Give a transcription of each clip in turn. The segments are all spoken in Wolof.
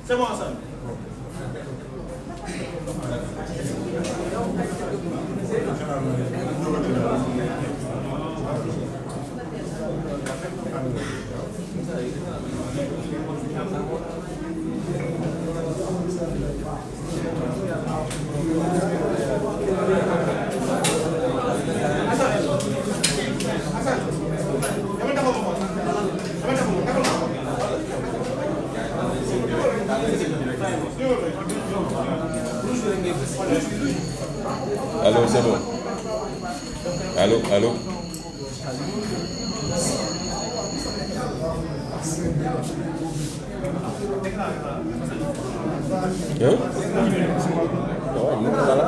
C'est bon ça. Allô, c'est bon. Allô, allô. Hein? Non, non, là.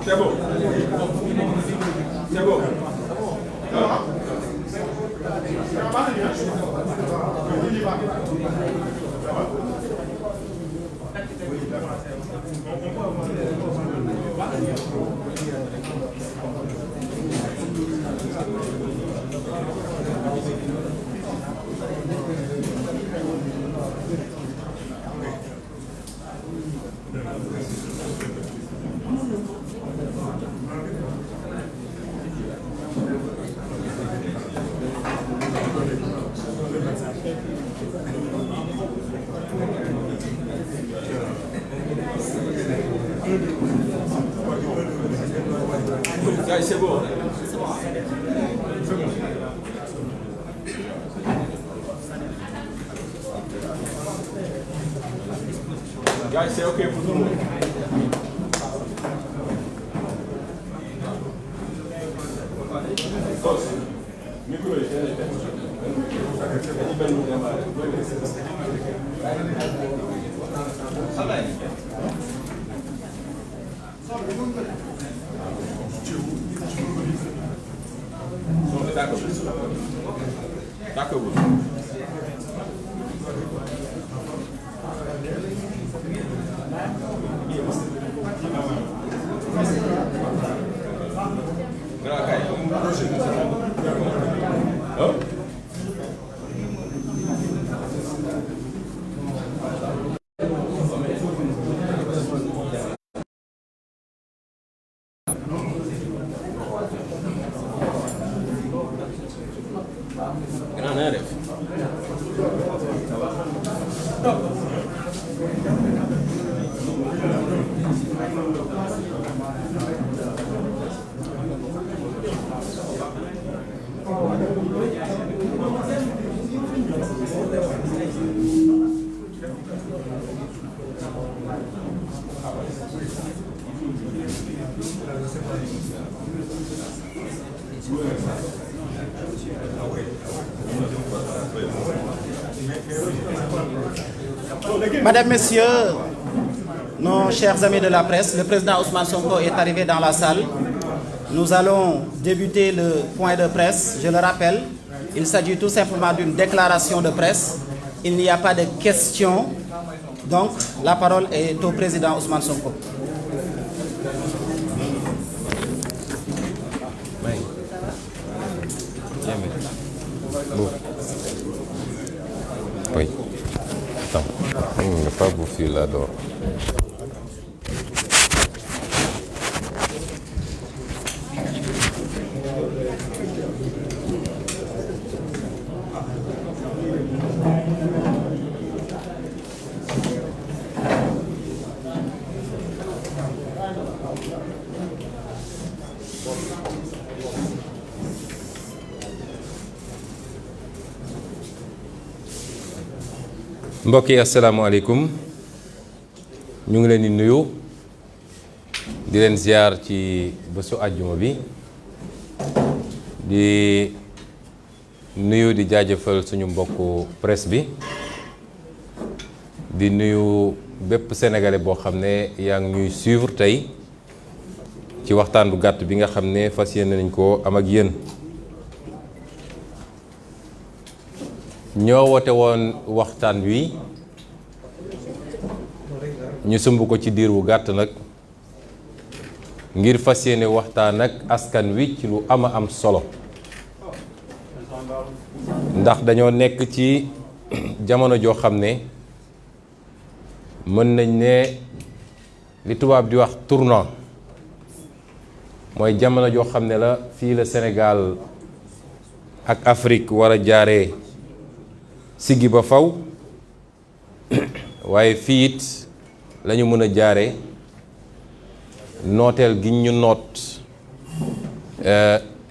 C'est bon. C'est bon. C'est bon. Guys, c'est OK pour tout le monde. D'accord. Madame, Messieurs, nos chers amis de la presse, le président Ousmane Sonko est arrivé dans la salle. Nous allons débuter le point de presse. Je le rappelle, il s'agit tout simplement d'une déclaration de presse. Il n'y a pas de questions. Donc, la parole est au président Ousmane Sonko. Oui. Attends, il n'y a pas bouffé là-dedans. mbokk yi asalaamaaleykum ñu ngi leen di nuyu di leen ziar ci bésu àjjuma bi di nuyu di jaajëfal suñu mbokku presse bi di nuyu bépp sénégalais boo xam ne yaa ngi ñuy suivre tey ci waxtaan bu gàtt bi nga xam ne fas yéene nañ ko am ak yéen. ñoo woote woon waxtaan wi ñu sumb ko ci diir wu gàtt nag ngir fas yéene waxtaan ak askan wi ci lu ama am solo ndax dañoo nekk ci jamono joo xam ne mën nañ ne li tubaab di wax tournant mooy jamono joo xam ne la fii la Sénégal ak Afrique war a jaaree siggi ba faw waaye fii it la ñu mën a jaare nooteel gi ñu noot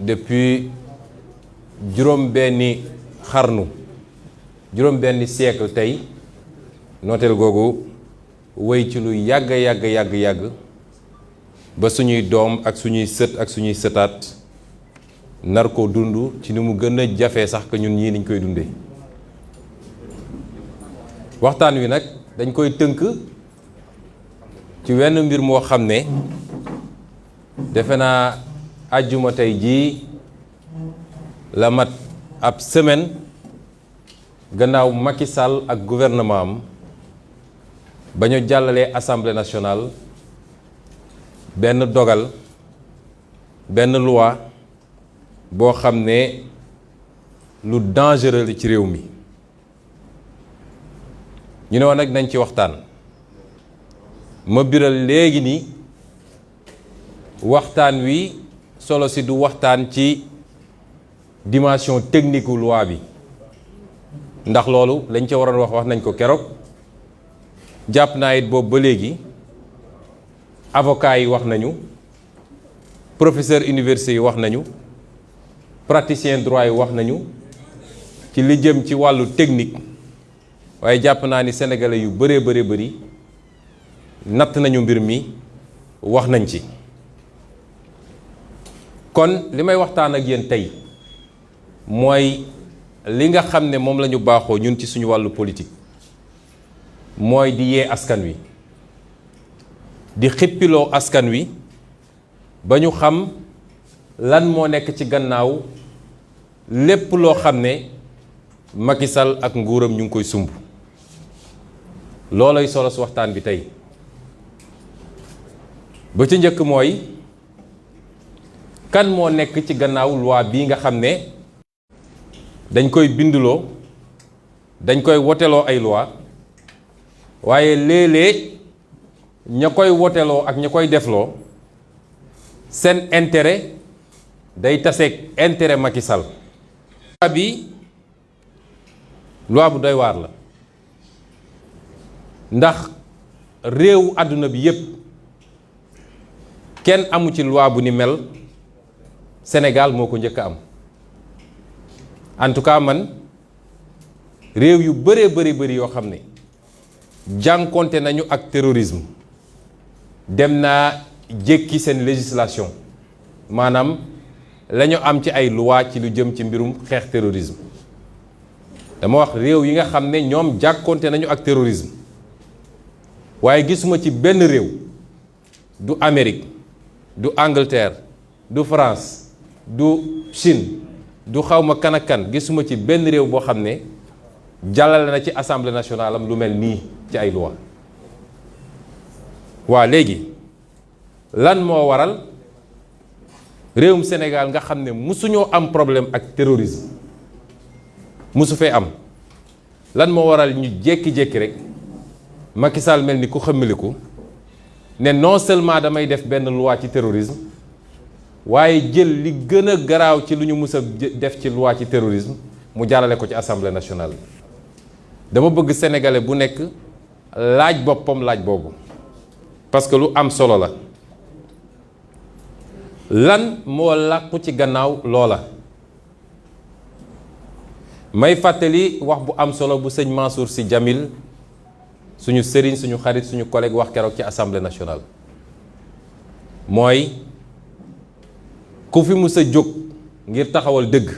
depuis juróom-benni xarnu juróom-benni siècle tey nooteel googu wéy ci lu yàgg ba suñuy doom ak suñuy sët ak suñuy sëtaat nar ko dund ci ni mu gën a jafe sax que ñun ñii niñ koy dundee. waxtaan wi nag dañ koy tënk ci wenn mbir moo xam ne defe naa àjjuma tey jii la mat ab semaine gannaaw Macky Sall ak gouvernement am ba ñu jàllalee assemblée nationale benn dogal benn loi boo xam ne lu dangereux la ci réew mi. ñu ne woon nag nañ ci waxtaan ma biral léegi ni waxtaan wi solo si du waxtaan ci dimension technique u loi bi ndax loolu lañ ca waroon wax nañ ko keroog jàpp naa it boobu ba léegi avocat yi wax nañu professeur université yi wax nañu praticien droit yi wax nañu ci li jëm ci wàllu technique. waaye jàpp naa ni sénégalais yu bëree natt nañu mbir mi wax nañ ci kon li may waxtaan ak yéen tey mooy li nga xam ne moom la ñu baaxoo ñun ci suñu wàllu politique mooy di yee askan wi di xippiloo askan wi ba ñu xam lan moo nekk ci gannaaw lépp loo xam ne Macky Sall ak nguuram ñu ngi koy sumb loolay solo su waxtaan bi tey ba ci njëkk mooy kan moo nekk ci gannaaw loi bii nga xam ne dañ koy binduloo dañ koy woteloo ay loi waaye léeg-léeg ña koy woteloo ak ña koy defloo seen intérêt day taseeg intérêt Macky Sall. loi bi loi bu doy waar la ndax réew àdduna bi yépp kenn amu ci loi bu ni mel Sénégal moo ko njëkk a am en tout cas man réew yu bëri yoo xam ne jànkonte nañu ak terrorisme dem naa jékki seen législation maanaam la ñu am ci ay loi ci lu jëm ci mbirum xeex terrorisme dama wax réew yi nga xam ne ñoom jàkkoonte nañu ak terrorisme waaye gisuma ci benn réew du Amérique du Angleterre du France du Chine du xawma kan ak kan gisuma ci benn réew boo xam ne jàllale na ci assemblée nationale am lu mel nii ci ay loi waa léegi lan moo waral réewum Sénégal nga xam ne musuñoo am problème ak terrorisme musu fee am lan moo waral ñu jékki-jékki rek Macky Sall mel ni ku xëmmaliku ne non seulement damay def benn loi ci terrorisme waaye jël li gën a garaaw ci lu ñu mus a def ci loi ci terrorisme mu jàllale ko ci assemblée nationale. dama bëgg sénégalais bu nekk laaj boppam laaj boobu parce que lu am solo la lan moo làqu ci gannaaw loola. may fàttali wax bu am solo bu sëñ Mansour Sy Djamil suñu sëriñ suñu xarit suñu collègue wax keroog ci assemblée nationale mooy ku fi mus a jóg ngir taxawal dëgg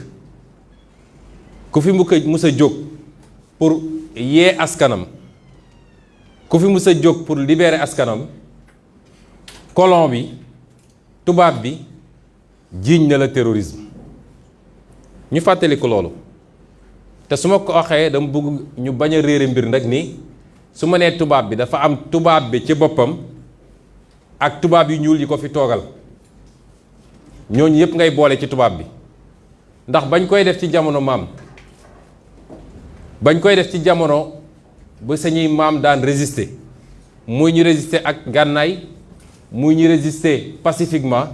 ku fi mus a jóg pour yee askanam ku fi mus a jóg pour libérer askanam colon bi tubaab bi jiiñ na la terrorisme ñu fàttali ko loolu te su ma ko waxee dama bëgg ñu bañ a réere mbir nag ni su ma nee tubaab bi dafa am tubaab bi ci boppam ak tubaab yu ñuul yi ko fi toogal ñooñu yëpp ngay boole ci tubaab bi ndax bañ koy def ci jamono maam bañ koy def ci jamono ba sañuy maam daan résister muy ñu résister ak gànnaay muy ñu résister pacifiquement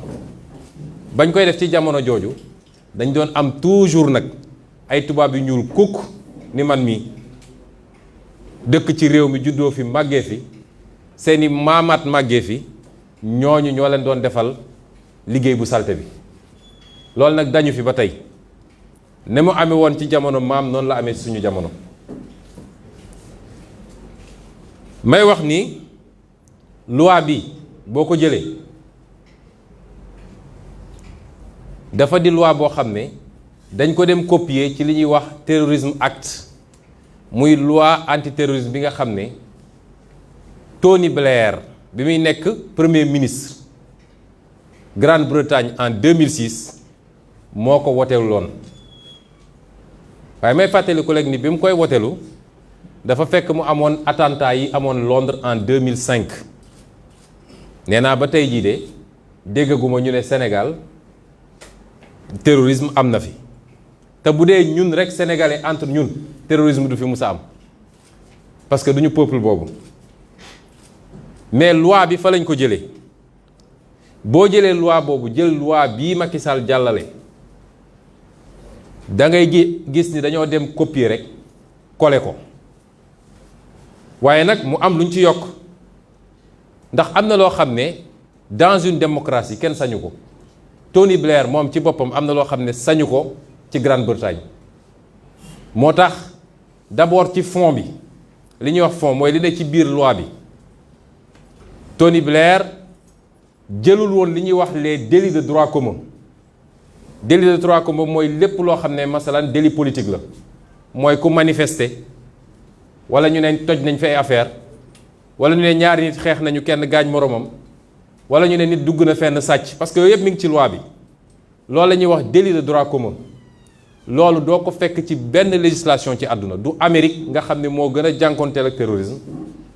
bañ koy def ci jamono jooju dañ doon am toujours nag ay tubaab yu ñuul kukk ni man mi dëkk ci réew mi juddoo fi màggee fi seeni maamaat màggee fi ñooñu ñoo leen doon defal liggéey bu salte bi loolu nag dañu fi ba tey ne mu amee woon ci jamono maam noonu la amee suñu jamono. may wax ni loi bi boo ko jëlee dafa di loi boo xam ne dañ ko dem copier ci li ñuy wax terrorisme act muy loi antiterrorisme bi nga xam ne Tony Blair bi muy nekk premier ministre Grande-Bretagne en 2006 moo ko woteeloon waaye may fàttali collègue ni bi mu koy wotelu dafa fekk mu amoon attentat yi amoon Londres en 2005 nee naa ba tey jii de déggaguma ñu ne Sénégal terrorisme am na fi te bu dee ñun rek sénégalais entre ñun terrorisme du fi musa am parce que duñu peuple boobu mais loi bi fa lañ ko jëlee boo jëlee loi boobu jël loi bii Macky Sall jàllale da ngay gis ni dañoo dem copier rek coller ko waaye nag mu am luñ ci yokk ndax am na loo xam ne dans une démocratie kenn sañu ko Tony Blair moom ci boppam am na loo xam ne sañu ko ci Grande-Bretagne moo tax d'abord ci fond bi li ñuy wax fond mooy li ne ci biir loi bi Tony Blair jëlul woon li ñuy wax les délits de droit commun délit de droit commun mooy lépp loo xam ne masalan délit politique la mooy ku manifester wala ñu ne toj nañ fi ay affaire wala ñu ne ñaari nit xeex nañu kenn gaañ moromam wala ñu ne nit dugg na fenn sàcc parce que yooyu yëpp mi ngi ci loi bi loolu la ñuy wax délit de droit commun loolu doo ko fekk ci benn législation ci àdduna du Amérique nga xam ne moo gën a jànkonteel ak terrorisme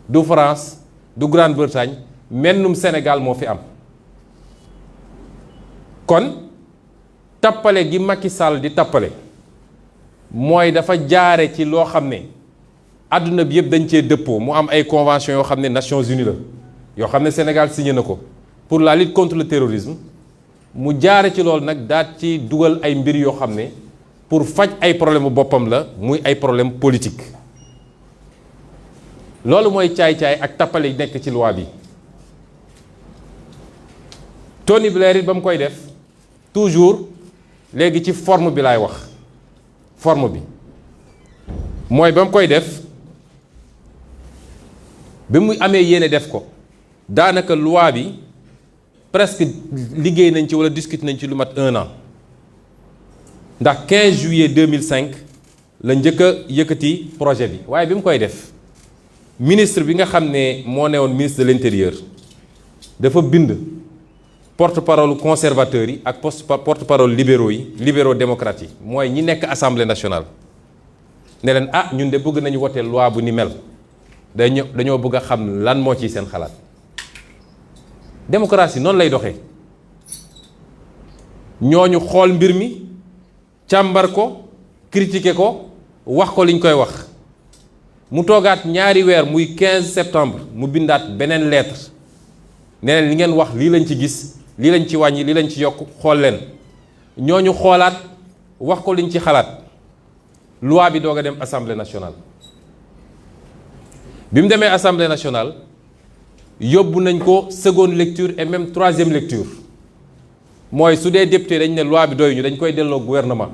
du France du Grande-Bretagne mennum Sénégal moo fi am kon tappale gi Macky Sall di tappale mooy dafa jaare ci loo xam ne àdduna bi yëpp dañ cee dëppoo mu am ay convention yoo xam ne Nations Unies la yoo xam ne Sénégal signé na ko pour la lutte contre le terrorisme mu jaare ci loolu nag daat ci dugal ay mbir yoo xam ne pour faj ay problème boppam la muy ay problème politique loolu mooy caay-caay ak tappale nekk ci loi bi Tony Blair it ba mu koy def toujours léegi ci forme bi laay wax forme bi mooy ba mu koy def bi mu amee yéene def ko daanaka loi bi presque liggéey nañ ci wala discuter nañ ci lu mat 1 an ndax 15 juillet 2005 la njëkk a yëkkati projet bi waaye bi mu koy def ministre bi nga xam ne moo newoon ministre de l'intérieur dafa bind porte-parole conservateurs yi ak porte-parole libéraux démocrates yi mooy ñi nekk assemblée nationale ne leen ñun de bëgg nañu wote loi bu ni mel dañoo bëgg a xam lan moo ciy seen xalaat. démocratie noonu lay doxee ñooñu xool mbir mi càmbar ko critiquer ko wax ko liñ koy wax mu toogaat ñaari weer muy 15 septembre mu bindaat beneen lettre ne leen li ngeen wax lii lañ ci gis lii lañ ci wàññi lii lañ ci yokk xool leen ñooñu xoolaat wax ko liñ ci xalaat loi bi doog a dem assemblée nationale. bi mu demee assemblée nationale yóbbu nañ ko seconde lecture et même troisième lecture mooy su dee député dañ ne loi bi doy ñu dañ koy delloo gouvernement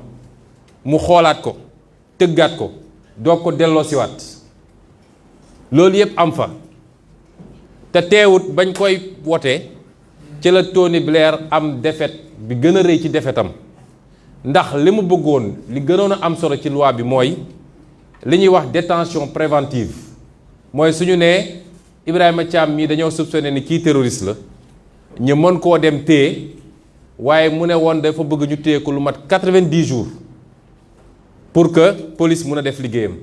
mu xoolaat ko tëggaat ko doog ko delloo siwaat loolu yëpp am fa te teewut bañ koy wotee ci la Tony Blair am défaite bi gën a rëy ci défaitam ndax li mu bëggoon li gënoon a am solo ci loi bi mooy li ñuy wax détention préventive mooy suñu nee Ibrahima Thiam mii dañoo soupçonné ni kii terroriste la ñu mën koo dem téye waaye mu ne woon dafa bëgg ñu téye ko lu mat 90 jours pour que police mun a def liggéeyam.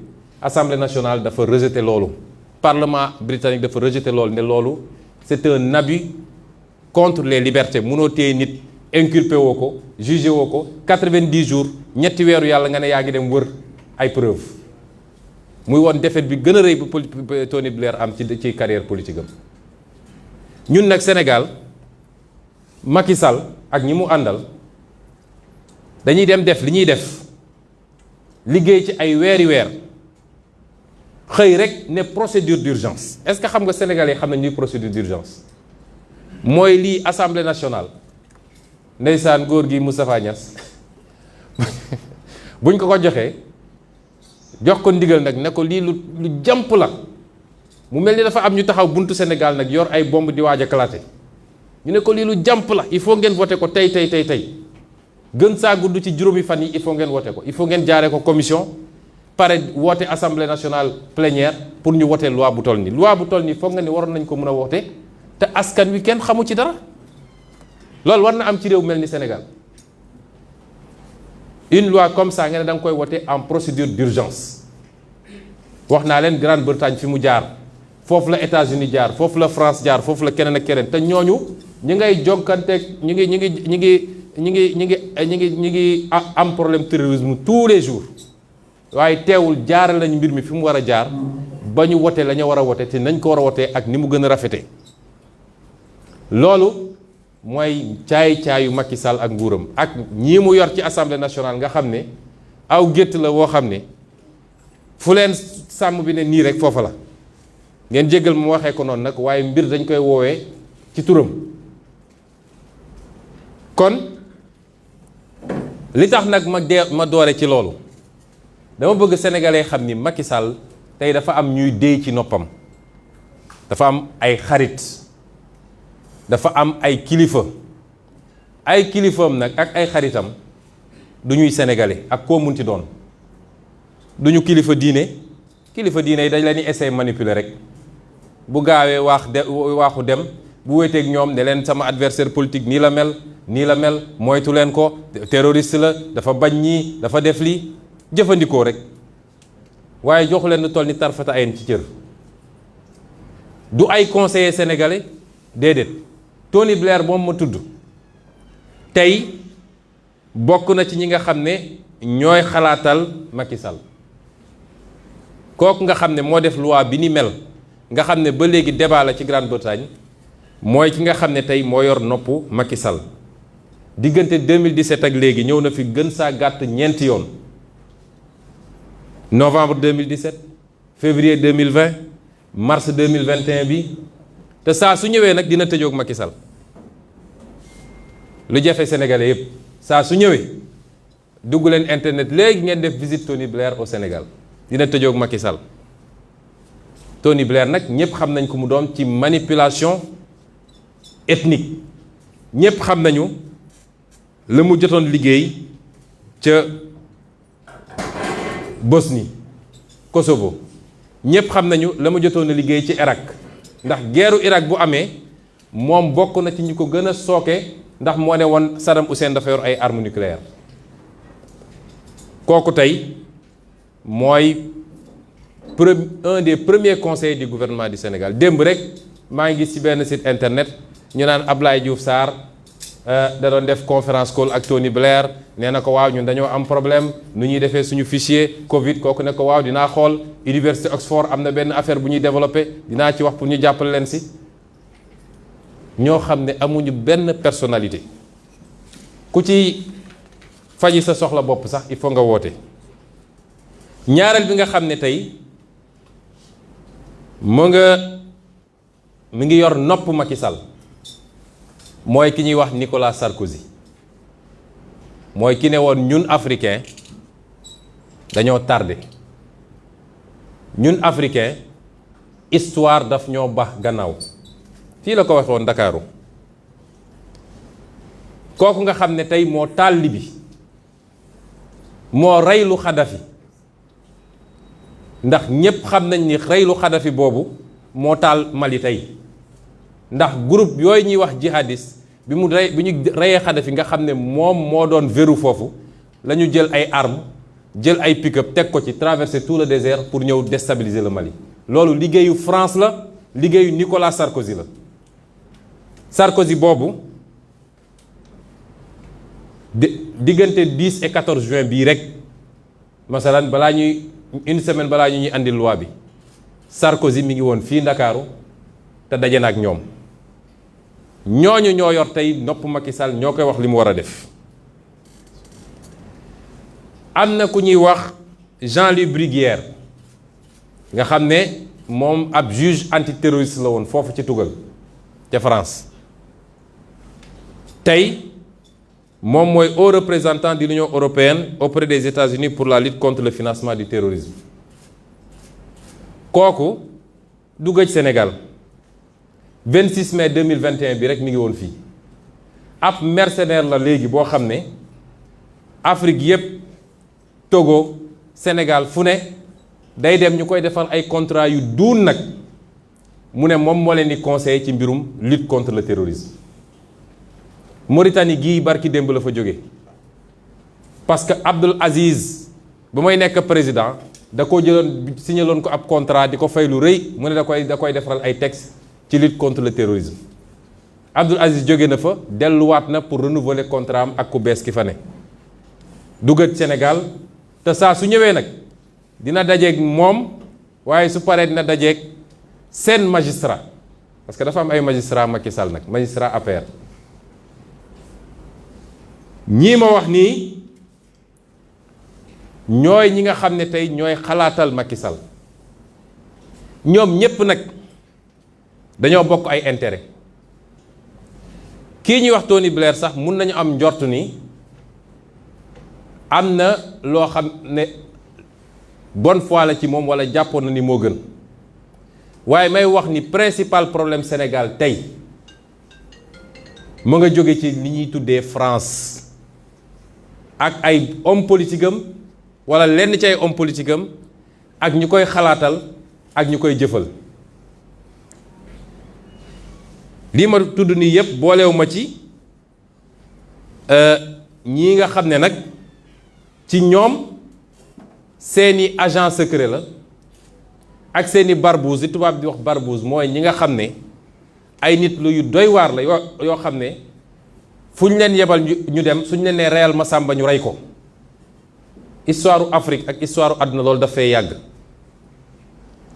Assemblée nationale dafa rejeté loolu Parlement britannique dafa rejeté loolu ne loolu c'est un abus contre les libertés munoo téye nit inculpé woo ko jugé woo ko 90 jours ñetti weeru yàlla nga ne yaa ngi dem wër ay preuve muy woon défaite bi gën a rëy bu Tony Blair am ci carrière politique am. ñun nag Sénégal Macky Sall ak ñi mu àndal dañuy dem def li ñuy def liggéey ci ay weeri weer xëy rek ne procédure d'urgence. Est-ce que xam nga sénégalais xam nañ ñuy procédure d'urgence mooy lii assemblée nationale ndeysaan góor gi Moustapha Niass buñ ko joxee jox ko ndigal nag ne ko lii lu jàmp la mu mel ni dafa am ñu taxaw buntu Sénégal nag yor ay bomb di waaj a éclater ñu ne ko lii lu jàmp la il faut ngeen voter ko tey gën saa gudd ci juróomi fan yi il faut ngeen voter ko il faut ngeen jaaree ko commission pare woote assemblée nationale plénière pour ñu wote loi bu toll nii foog nga ni waroon nañ ko mën a woote te askan wi kenn xamu ci dara loolu war na am ci réew mel ni Sénégal une loi comme ça nga ne da nga koy wote en procédure d'urgence wax naa leen Grande-Bretagne fi mu jaar foofu la États-Unis jaar foofu la France jaar foofu la keneen ak keneen te ñooñu ñi ngay jokkanteeg ñi ngi am problème terrorisme tous les jours waaye teewul jaaral nañ mbir mi fi mu war a jaar ba ñu wote la ñu war a wote te nañ ko war a wotee ak ni mu gën a rafete loolu mooy caay-caayu Macky Sall ak nguuram ak ñii mu yor ci assemblée nationale nga xam ne aw gétt la woo xam ne fu leen sàmm bi ne nii rek foofa la ngeen jéggal mu waxee ko noonu nag waaye mbir dañ koy woowee ci turam. kon li tax nag ma doore ci loolu dama bëgg sénégalais xam ni Macky Sall tey dafa am ñuy déy ci noppam dafa am ay xarit dafa am ay kilifam nag ak ay xaritam du ñuy sénégalais ak koo munti doon du ñu kilifa diine yi dañ leen di essayer manipuler rek bu gaawee waaxu dem bu wéeteeg ñoom ne leen sama adversaire politique nii la mel moytu leen ko terroriste la dafa bañ ñii dafa def lii jëfandikoo rek waaye joxu leen lu toll ni tarfata ayen ci cër du ay conseillers sénégalais déedéet Tony Blair moom ma tudd tey bokk na ci ñi nga xam ne ñooy xalaatal Macky Sall kooku nga xam ne moo def loi bi ni mel nga xam ne ba léegi débat la ci Grande-Bretagne mooy ki nga xam ne tey moo yor noppu Macky Sall diggante 2017 ak léegi ñëw na fi gën saa gàtt ñeenti yoon novembre 2017 février 2020 mars 2021 bi te saa su ñëwee nag dina tëjoog Macky Sall lu jafe sénégalais yépp saa su ñëwee dugg leen internet léegi ngeen def visite Tony Blair au Sénégal dina tëjoog Macky Sall Tony Blair nag ñëpp xam nañ ko mu doon ci manipulation ethnique ñëpp xam nañu la mu jotoon liggéey ca Bosnie Kosovo ñëpp xam nañu la ma jotoon a liggéey ci Irak ndax guerru Irak bu amee moom bokk na ci ñu ko gën a sooke ndax moo ne woon Saddam Hussein dafa yor ay armes nucléaires kooku tey mooy un des premiers conseillers du gouvernement du Sénégal démb rek maa ngi gis ci benn site internet ñu naan Ablaye Diouf Sarr da doon def conférence call ak Tony Blair nee na ko waaw ñun dañoo am problème nu ñuy defee suñu fichier Covid kooku ne ko waaw dinaa xool Université Oxford am na benn affaire bu ñuy développé dinaa ci wax pour ñu jàppale leen si ñoo xam ne amuñu benn personnalité ku ci faji sa soxla bopp sax il faut nga woote. ñaareel bi nga xam ne tey mu ngi yor nopp Macky Sall mooy ki ñuy wax Nicolas Sarkozy mooy ki ne woon ñun africain dañoo tardé ñun africain histoire daf ñoo bax gannaaw fii la ko waxee woon Ndakaaru kooku nga xam ne tey moo taal Libi moo reylu Kadhafi ndax ñépp xam nañ ni reylu Kadhafi boobu moo taal Mali tey ndax groupe yooyu ñuy wax jihadiste bi ñu reyee Kadhafi nga xam ne moom moo doon verrou foofu la ñu jël ay armes jël ay pick-up teg ko ci traverser tout le désert pour ñëw déstabiliser le Mali. loolu liggéeyu France la liggéeyu Nicolas Sarkozy la Sarkozy boobu diggante 10 et 14 juin bii rek masalan balaa ñuy une semaine balaa ñu ñuy andi loi bi Sarkozy mi ngi woon fii Ndakaaru te daje na ak ñoom ñooñu ñoo yor tey nopp Macky Sall ñoo koy wax li mu war a def. am na ku ñuy wax Jean-Louis Bruguière nga xam ne moom ab juge antiterroriste la woon foofu ci tugal ca France tey moom mooy haut représentant de l'Union européenne auprès des États-Unis pour la lutte contre le financement du terrorisme kooku du gëj Sénégal 26 mai 2021 bi rek mi ngi woon fii ab mercenaire la léegi boo xam ne Afrique yépp Togo Sénégal fu ne day dem ñu koy defal ay contrat yu duun nag mu ne moom moo leen di conseiller ci mbirum lutte contre le terrorisme Mauritanie gii barki démb la fa jóge parce que Abdul Aziz ba may nekk président da ko jëloon signaloon ko ab contrat di ko fay lu rëy mu ne da koy defaral ay texte ci lutte contre le terrorisme Abdul Aziz jóge na fa delluwaat na pour renouveler contrat am ak ku bees ki fa ne dugat Sénégal te saa su ñëwee nag dina dajeeg moom waaye su paree dina dajeeg seen magistrat parce que dafa am ay magistrat Macky Sall nag magistrat APR ñii ma wax nii ñooy ñi nga xam ne tey ñooy xalaatal Macky Sall ñoom ñépp nag dañoo bokk ay intérêt kii ñuy wax Tony Blair sax mun nañu am njort ni am na loo xam ne bonne foi la ci moom walla jàppoon na ni moo gën waaye may wax ni principal problème Sénégal tey mu nga jóge ci li ñuy tuddee France ak ay homme politique am walla lenn ci ay homme politique am ak ñu koy xalaatal ak ñu koy jëfal lii ma tudd nii yépp boolewu ma ci ñii nga xam ne nag ci ñoom seeni agent secret la ak seeni barbouze li tubaab di wax barbouze mooy ñi nga xam ne ay nit lu yu doy waar la yoo xam ne fu ñu leen yebal ñu dem suñu leen nee reyal ma sàmba ñu rey ko histoire Afrique ak histoire àdduna loolu daf fay yàgg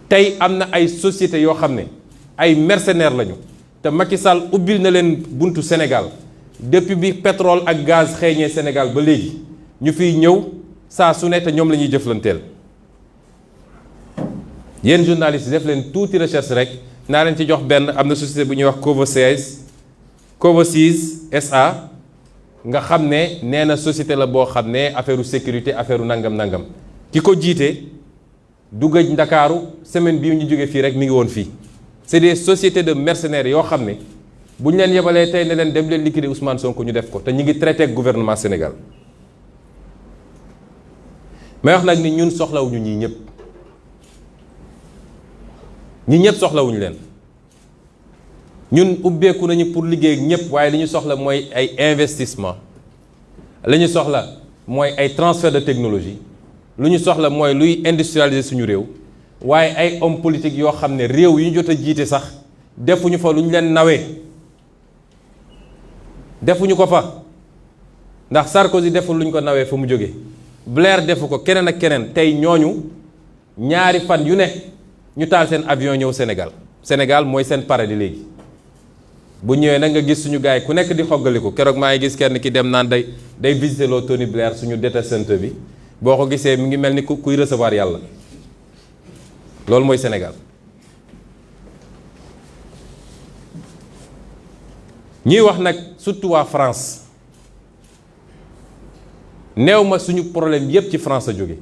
tey am na ay société yoo xam ne ay mercenaires lañu te Macky Sall ubbil na leen buntu Sénégal depuis bi pétrole ak gaz xeeñee Sénégal ba léegi ñu fiy ñëw saa su ne te ñoom la ñuy jëflanteel yéen journalistes def leen tuuti recherche rek naa leen ci jox benn am na société bu ñuy wax Covosis SA nga xam ne nee na société la boo xam ne affaire sécurité affaire nangam ki ko jiite du gëj Ndakaaru semaine bii ñu jógee fii rek mi ngi woon fii c'est des sociétés de mercenaires yoo xam ne bu ñu leen yebalee tey ne leen dem leen liquider Ousmane Sonko ñu def ko te ñu ngi traité ak gouvernement Sénégal may wax nag ni ñun soxlawuñu ñii ñëpp soxlawuñu leen ñun ubbeeku nañu pour liggéey ak ñëpp waaye li ñu soxla mooy ay investissement li ñu soxla mooy ay transfert de technologie lu ñu soxla mooy luy industrialiser suñu réew waaye ay homme politique yoo xam ne réew yi ñu jot a jiite sax defuñu fa lu ñu leen nawee defuñu ko fa ndax Sarkozy deful lu ñu ko nawee fa mu jóge Blair defu ko keneen ak keneen tey ñooñu ñaari fan yu ne ñu taal seen avion ñëw Sénégal mooy seen paradis léegi bu ñëwee nag nga gis suñu gars yi ku nekk di xoggaliku keroog maa ngi gis kenn ki dem naan day visiter loo Tony Blair suñu détestante bi boo ko gisee mi ngi mel ni kuy recevoir yàlla loolu mooy Sénégal ñuy wax nag surtout waa France néew ma suñu problème yépp ci France a jóge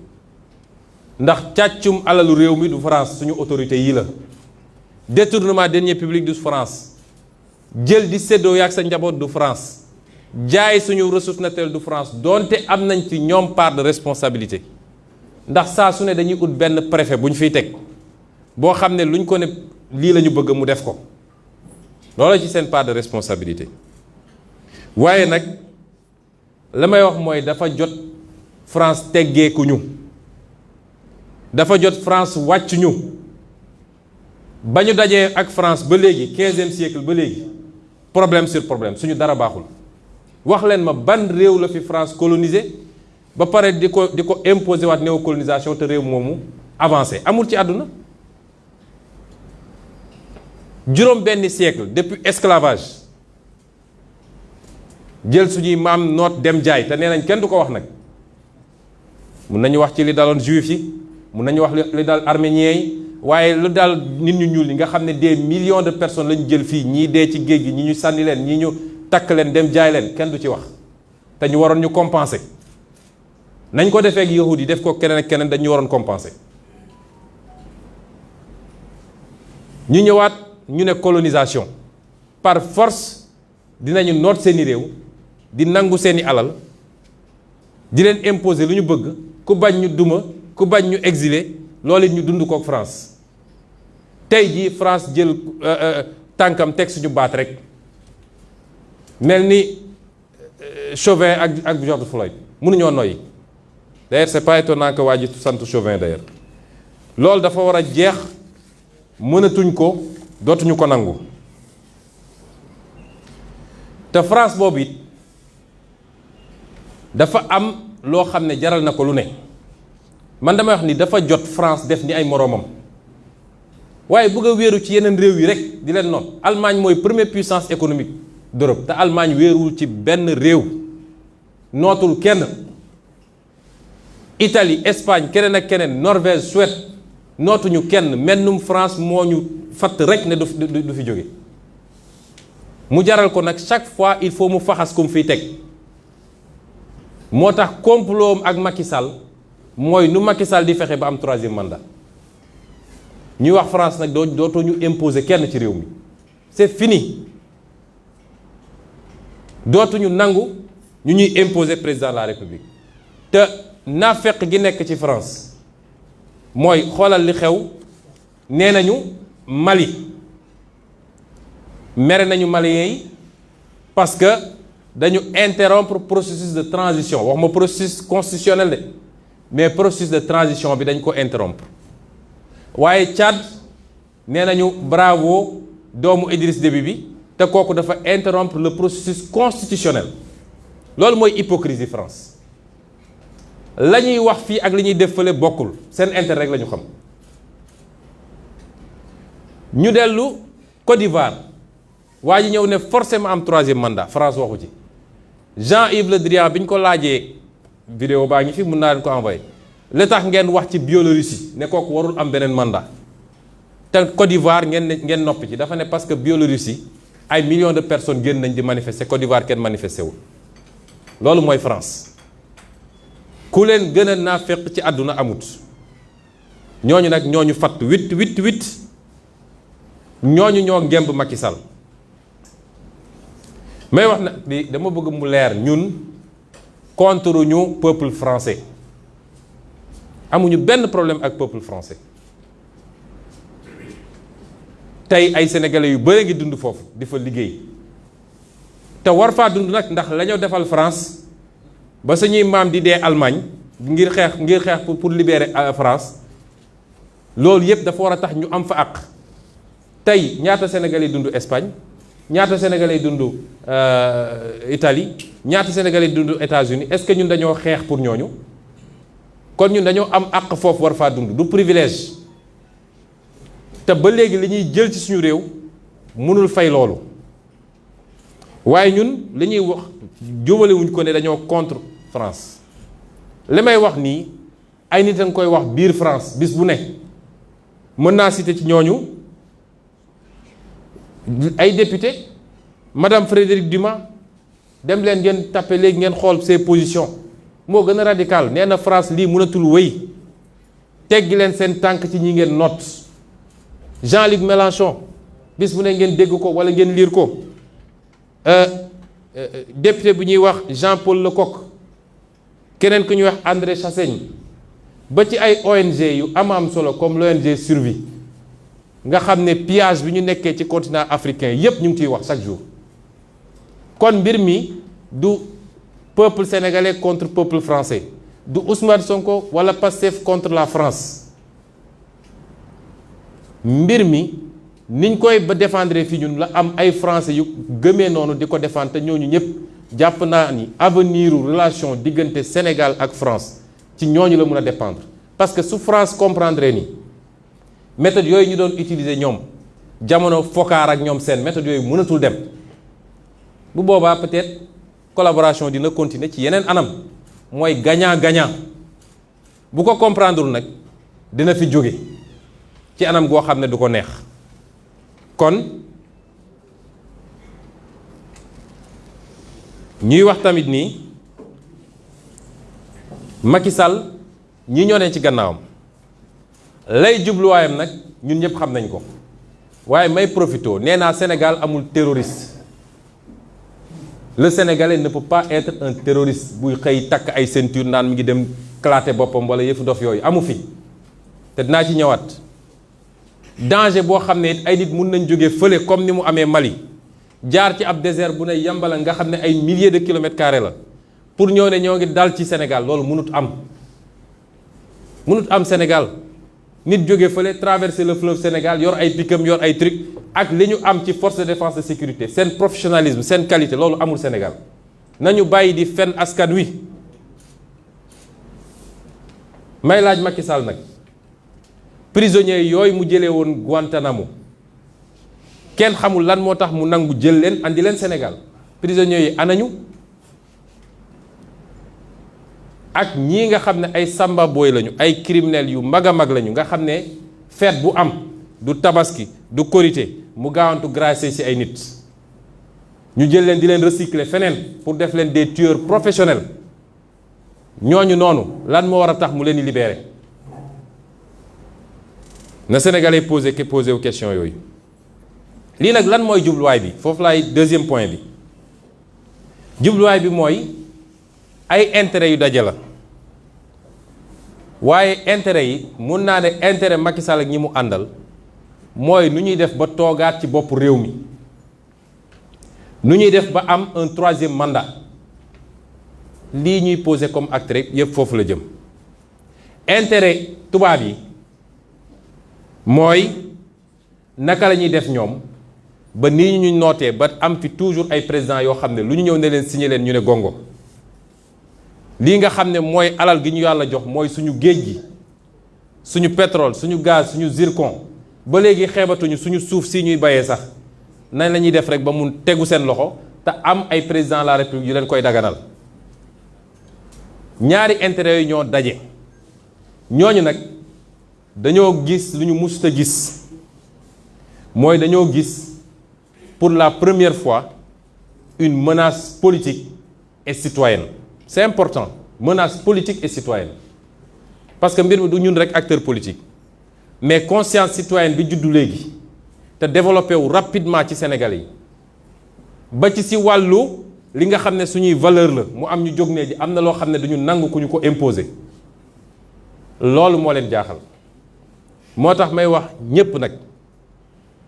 ndax càccum alalu réew mi du France suñu autorité yi la détournement deniers publics du France jël di séddoo yaak sa njaboot du France jaay suñu ressource naturelle du France donte am nañ ci ñoom part de responsabilité ndax saa su ne dañuy ut benn préfet bu ñu fiy teg boo xam ne luñ ko ne lii la ñu bëgg mu def ko loolu ci seen part de responsabilité waaye nag la may wax mooy dafa jot France teggeeku ñu dafa jot France wàcc ñu ba ñu dajee ak France ba léegi 15e siècle ba léegi problème sur problème suñu dara baaxul wax leen ma ban réew la fi France colonisé ba pare di ko imposer waat néocolonisation te réew moomu avancé amul ci àdduna juróom benn siècle depuis esclavage jël suñuy maam noot dem jaay te nee nañ kenn du ko wax nag mun nañu wax ci li daloon juif yi mun nañu wax li dal arméniens yi waaye lu dal nit ñu ñuul yi nga xam ne des millions de personnes lañu jël fii ñii dee ci géej gi ñi ñu sànni leen ñii ñu takk leen dem jaay leen kenn du ci wax te ñu waroon ñu compenser nañ ko defee ak yahud yi def ko keneen ak keneen dañu waroon compenser ñu ñëwaat ñu ne colonisation par force dinañu noot seeni réew di nangu seeni alal di leen imposer lu ñu bëgg ku bañ ñu duma ku bañ ñu exiler loolu it ñu dund kook France tey jii France jël tànkam teg suñu baat rek mel ni Chauvin ak George Floyd mënuñoo noyyi d'ailleurs c'est pas étonnant que waa ji sant Chauvin d'ailleurs loolu dafa war a jeex mënatuñ ko dootuñu ko nangu te France boobu it dafa am loo xam ne jaral na ko lu ne man damay wax ni dafa jot France def ni ay moroomam waaye bëgg a wéeru ci yeneen réew yi rek di leen noot Allemagne mooy première puissance économique d'Europe te Allemagne wéeruwul ci benn réew nootul kenn Italie Espagne keneen ak keneen Norvège Suède nootuñu kenn mennum France moo ñu fatt rek ne du fi jóge mu jaral ko nag chaque fois il faut mu faxas ko mu fiy teg moo tax complot ak Macky Sall mooy nu Macky Sall di fexe ba am 3e mandat ñuy wax France nag dootoo ñu imposer kenn ci réew mi c'est fini dootuñu nangu ñu ñuy imposer président de la République te naafeq gi nekk ci France mooy xoolal li xew nee nañu Mali mere nañu Maliens yi parce que dañu interrompre processus de transition wax ma processus constitutionnel de mais processus de transition bi dañ ko interrompre waaye Tchad nee nañu bravo doomu Idriss Déby bi te kooku dafa interrompre le processus constitutionnel loolu mooy hypocrisie France la ñuy wax fii ak li ñuy def fële bokkul seen intérêt rek la ñu xam ñu dellu Côte d'Ivoire waa ji ñëw ne forcément am 3e mandat France waxu ci Jean-Yves Le Drian bi ñu ko laajee vidéo baa ngi fi mun naa leen ko envoyé li tax ngeen wax ci Biélorussie ne kooku warul am beneen mandat te Côte d'Ivoire ngeen noppi ci dafa ne parce que Biélorussie ay millions de personnes génn nañ di manifester Côte d'Ivoire kenn manifesté wul loolu mooy France ku leen gën a naafeq ci àdduna amut ñooñu nag ñooñu fatt wit ñooñu ñoo ngemb Macky Sall may wax na bi dama bëgg mu leer ñun contre ñu peuple français amuñu benn problème ak peuple français tey ay sénégalais yu bëri ngi dund foofu di fa liggéey te war faa dund nag ndax la ñoo defal France ba suñuy maam di dee Allemagne ngir xeex pour libérer France loolu yëpp dafa war a tax ñu am fa àq tey ñaata sénégalais dund Espagne ñaata sénégalais dund Italie ñaata sénégalais dund États-Unis est-ce que ñun dañoo xeex pour ñooñu kon ñun dañoo am àq foofu war faa dund du privilège te ba léegi li ñuy jël ci suñu réew mënul fay loolu waaye ñun li ñuy wax jóbalewuñ ko ne dañoo contre France li may wax nii ay nit a nga koy wax biir France bis bu ne mën naa citer ci ñooñu ay député madame Frédérique Dumas dem leen ngeen tapé léegi ngeen xool ses positions moo gën a radical nee na France lii mënatul wéy teggi leen seen tànk ci ñi ngeen noot Jean-Luc Mélenchon bis bu ne ngeen dégg ko wala ngeen lire ko député bu ñuy wax Jean-Paul Lecoq keneen ku ñuy wax André Chassaigne ba ci ay ONG yu am solo comme l'ONG Survie nga xam ne pillage bi ñu nekkee ci continent africain yépp ñu ngi ciy wax chaque jour kon mbir mi du peuple sénégalais contre peuple français du Ousmane Sonko wala Pastef contre la France mbir mi niñ koy ba défendre fii ñun la am ay français yu gëmee noonu di ko défendre te ñooñu ñëpp jàpp naa ni avenir u relation diggante Sénégal ak France ci ñooñu la mën a dépendre parce que su France comprendre ni méthode yooyu ñu doon utiliser ñoom jamono Foccart ak ñoom seen méthode yooyu mënatul dem bu boobaa peut-être collaboration dina continuer ci yeneen anam mooy gagnant-gagnant bu ko comprendre nag dina fi jóge ci anam goo xam ne du ko neex kon ñuy wax tamit nii Macky Sall ñi ñoo ne ci gannaawam lay jubluwaayam nag ñun ñëpp xam nañ ko waaye may profito nee naa Sénégal amul terroriste le Sénégalais ne peut pas être un terroriste buy xëy takk ay ceinture naan mi ngi dem claté boppam wala yëfu dof yooyu amu fi te dinaa ci ñëwaat danger boo xam ne it ay nit mun nañ jógee fële comme ni mu amee Mali jaar ci ab désert bu ne yambala nga xam ne ay milliers de kilomètres carrés la pour ñoo ne ñoo ngi dal ci Sénégal loolu mënut am Sénégal nit jógee fële traverser le fleuve Sénégal yor ay pick-up yor ay truc ak li ñu am ci force de défense de sécurité seen professionnalisme seen qualité loolu amul Sénégal nañu bàyyi di fen askan wi may laaj Macky Sall nag prisonniers yooyu mu jëlee woon Guantanamo kenn xamul lan moo tax mu nangu jël leen andi leen Sénégal prisonniers yi anañu ak ñii nga xam ne ay samba boy lañu ay criminels yu mag a mag lañu nga xam ne fête bu am du tabaski du korité mu gaawantu gracier ci ay nit ñu jël leen di leen recycler feneen pour def leen des tueurs professionnels ñooñu noonu lan moo war a tax mu leen di libérer na Sénégalais posé wu question yooyu lii nag lan mooy jubluwaay bi foofu laay deuxième point bi jubluwaay bi mooy ay intérêt yu daje la waaye intérêt yi mun naa ne intérêt Macky Sall ak ñi mu àndal mooy nu ñuy def ba toogaat ci bopp réew mi nu ñuy def ba am un troisième mandat lii ñuy posé comme acte rek yëpp foofu la jëm intérêt tubaab yi mooy naka la ñuy def ñoom ba nii ñu nootee ba am fi toujours ay président yoo xam ne lu ñu ñëw ne leen signé leen ñu ne gongo lii nga xam ne mooy alal gi ñu yàlla jox mooy suñu géej gi suñu pétrole suñu gaz suñu zircon ba léegi xeebatuñu suñu suuf si ñuy bayee sax nañ la ñuy def rek ba mun tegu seen loxo te am ay président de la république yu leen koy daganal ñaari intérêt yooyu ñoo daje ñooñu nag dañoo gis lu ñu musuta gis mooy dañoo gis pour la première fois une menace politique et citoyenne c'est important menace politique et citoyenne parce que mbir mi du ñun rek acteur politique mais conscience citoyenne bi juddu léegi te développé wu rapidement ci Sénégal yi ba ci si wàllu li nga xam ne suñuy valeur la mu am ñu jóg ne ji am na loo xam ne duñu nangu ku ñu ko imposer loolu moo leen jaaxal moo tax may wax ñépp nag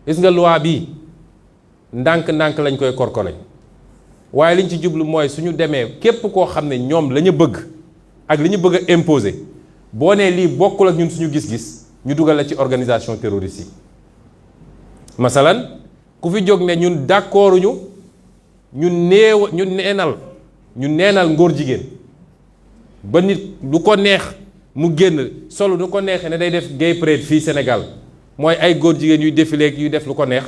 gis nga loi bi ndànk-ndànk lañ koy korkone waaye liñ ci jublu mooy suñu demee képp koo xam ne ñoom la ñu bëgg ak li ñu bëgg a imposer boo nee lii bokkul ak ñun suñu gis-gis ñu dugal la ci organisation terroriste yi masalan ku fi jóg ne ñun d'accorduñu ñu neenal ngóor jigéen ba nit lu ko neex mu génn solo nu ko neexee ne day def gay parade fii Sénégal mooy ay góor jigéen yuy défilé yuy def lu ko neex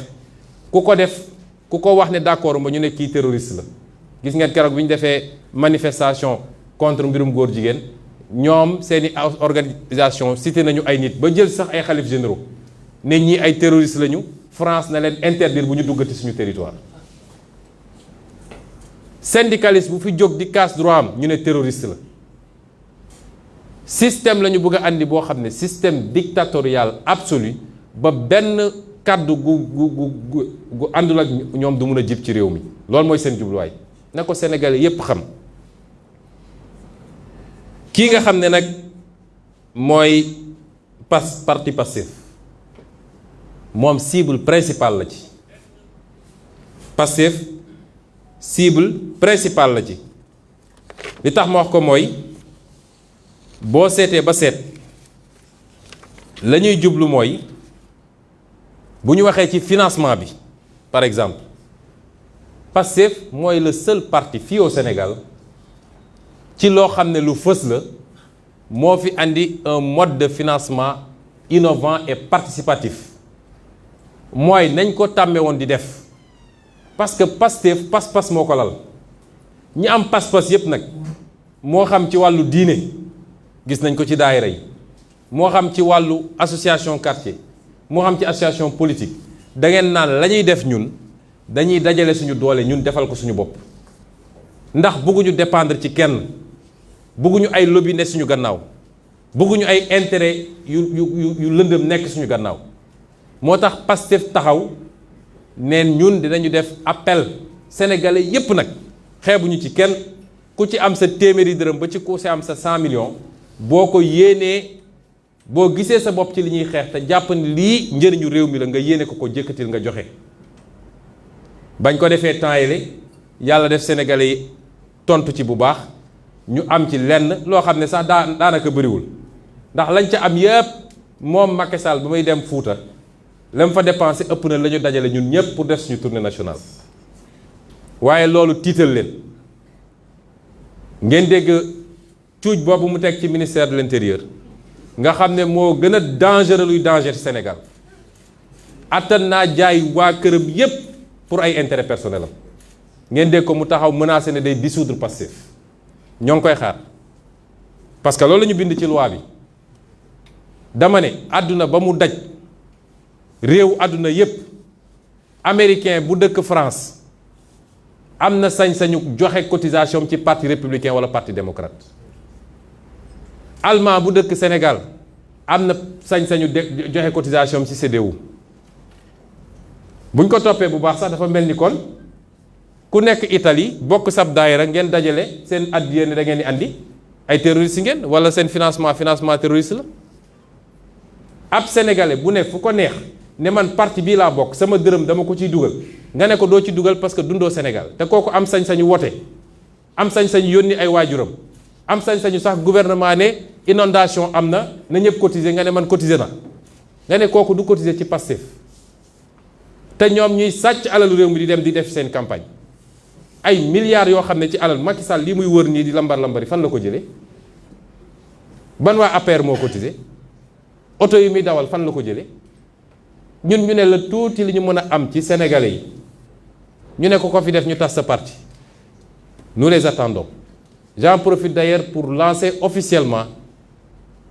ku ko wax ne d'accord ba ñu ne kii terroriste la gis ngeen keroog bi ñu defee manifestation contre mbirum góor jigéen ñoom seeni organisation cité nañu ay nit ba jël sax ay xalif généraux ne ñi ay terroriste lañu France na leen interdire bu ñu duggati suñu territoire syndicaliste bu fi jóg di casse droit am ñu ne terroriste la système la ñu bëgg a andi boo xam ne système dictatorial absolu ba benn kàddu gu àndul ak ñoom du mun a jib ci réew mi loolu mooy seen jubluwaay na ko sénégalais yépp xam kii nga xam ne nag mooy parti Pastef moom cible principale la ci Pastef cible principale la ci li tax ma wax ko mooy boo seetee ba seet la ñuy jublu mooy bu ñu waxee ci financement bi par exemple Pastef mooy le seul parti fii au Sénégal ci loo xam ne lu fës la moo fi andi un mode de financement innovant et participatif mooy nañ ko tàmmee woon di def parce que Pastef pas-pas moo ko lal ñi am pas-pas yépp nag moo xam ci wàllu diine gis nañ ko ci daayira yi moo xam ci wàllu association quartier moo xam ci association politique da ngeen naan la ñuy def ñun dañuy dajale suñu doole ñun defal ko suñu bopp ndax bëgguñu dépendre ci kenn bëgguñu ay lobby ne suñu gannaaw bëgguñu ay intérêt yu lëndëm nekk suñu gannaaw moo tax Pastef taxaw neen ñun dinañu def appel sénégalais yépp nag xeebuñu ci kenn ku ci am sa téeméeri dërëm ba ci ku ci am sa 100 millions boo ko yéenee boo gisee sa bopp ci li ñuy xeex te jàpp ni lii njëriñu réew mi la nga yéene ko jëkkatil nga joxe bañ ko defee temps yële yàlla def sénégalais yi tontu ci bu baax ñu am ci lenn loo xam ne sax daanaka bëriwul ndax lañ ca am yépp moom Macky Sall ba may dem Fuuta la mu fa dépensé ëpp na la ñu dajale ñun ñëpp pour def suñu tournée nationale waaye loolu tiital leen ngeen dégg cuuj boobu mu teg ci ministère de l'intérieur nga xam ne moo gën a dangereux luy danger ci Sénégal attan naa jaay waa këram yépp pour ay intérêt personnel am ngeen dégg ko mu taxaw menacé ne day dissoudre Pastef ñoo ngi koy xaar parce que loolu la ñu bind ci loi bi dama ne àdduna ba mu daj réew àdduna yépp américain bu dëkk France am na sañ-sañu joxe cotisation ci parti républicain wala parti démocrate allemand bu dëkk Sénégal am na sañ-sañu joxe cotisation ci CDU buñ ko toppee bu baax sax dafa mel ni kon ku nekk Italie bokk sab daayira ngeen dajale seen addiya ne da ngeen di andi ay terroriste ngeen wala seen financement terroriste la ab sénégalais bu ne fu ko neex ne man parti bii laa bokk sama dërëm dama ko ciy dugal nga ne ko doo ci dugal parce que dundoo Sénégal te kooku am sañ-sañu wote am sañ-sañu yónni ay waajuram am sañ-sañu sax gouvernement ne inondation am na ñëpp cotiser nga ne man cotiser na nga ne kooku du cotiser ci Pastef te ñoom ñuy sàcc alalu réew mi di dem di def seen campagne ay milliards yoo xam ne ci alal Macky Sall lii muy wër nii di lambar-lambari fan la ko jëlee ban waa APR moo cotiser oto yi muy dawal fan la ko jëlee ñun ñu ne la tuuti li ñu mën a am ci sénégalais yi ñu ne ko fi def ñu tas sa parti nous les attendons. J'en profite d'ailleurs pour lancer officiellement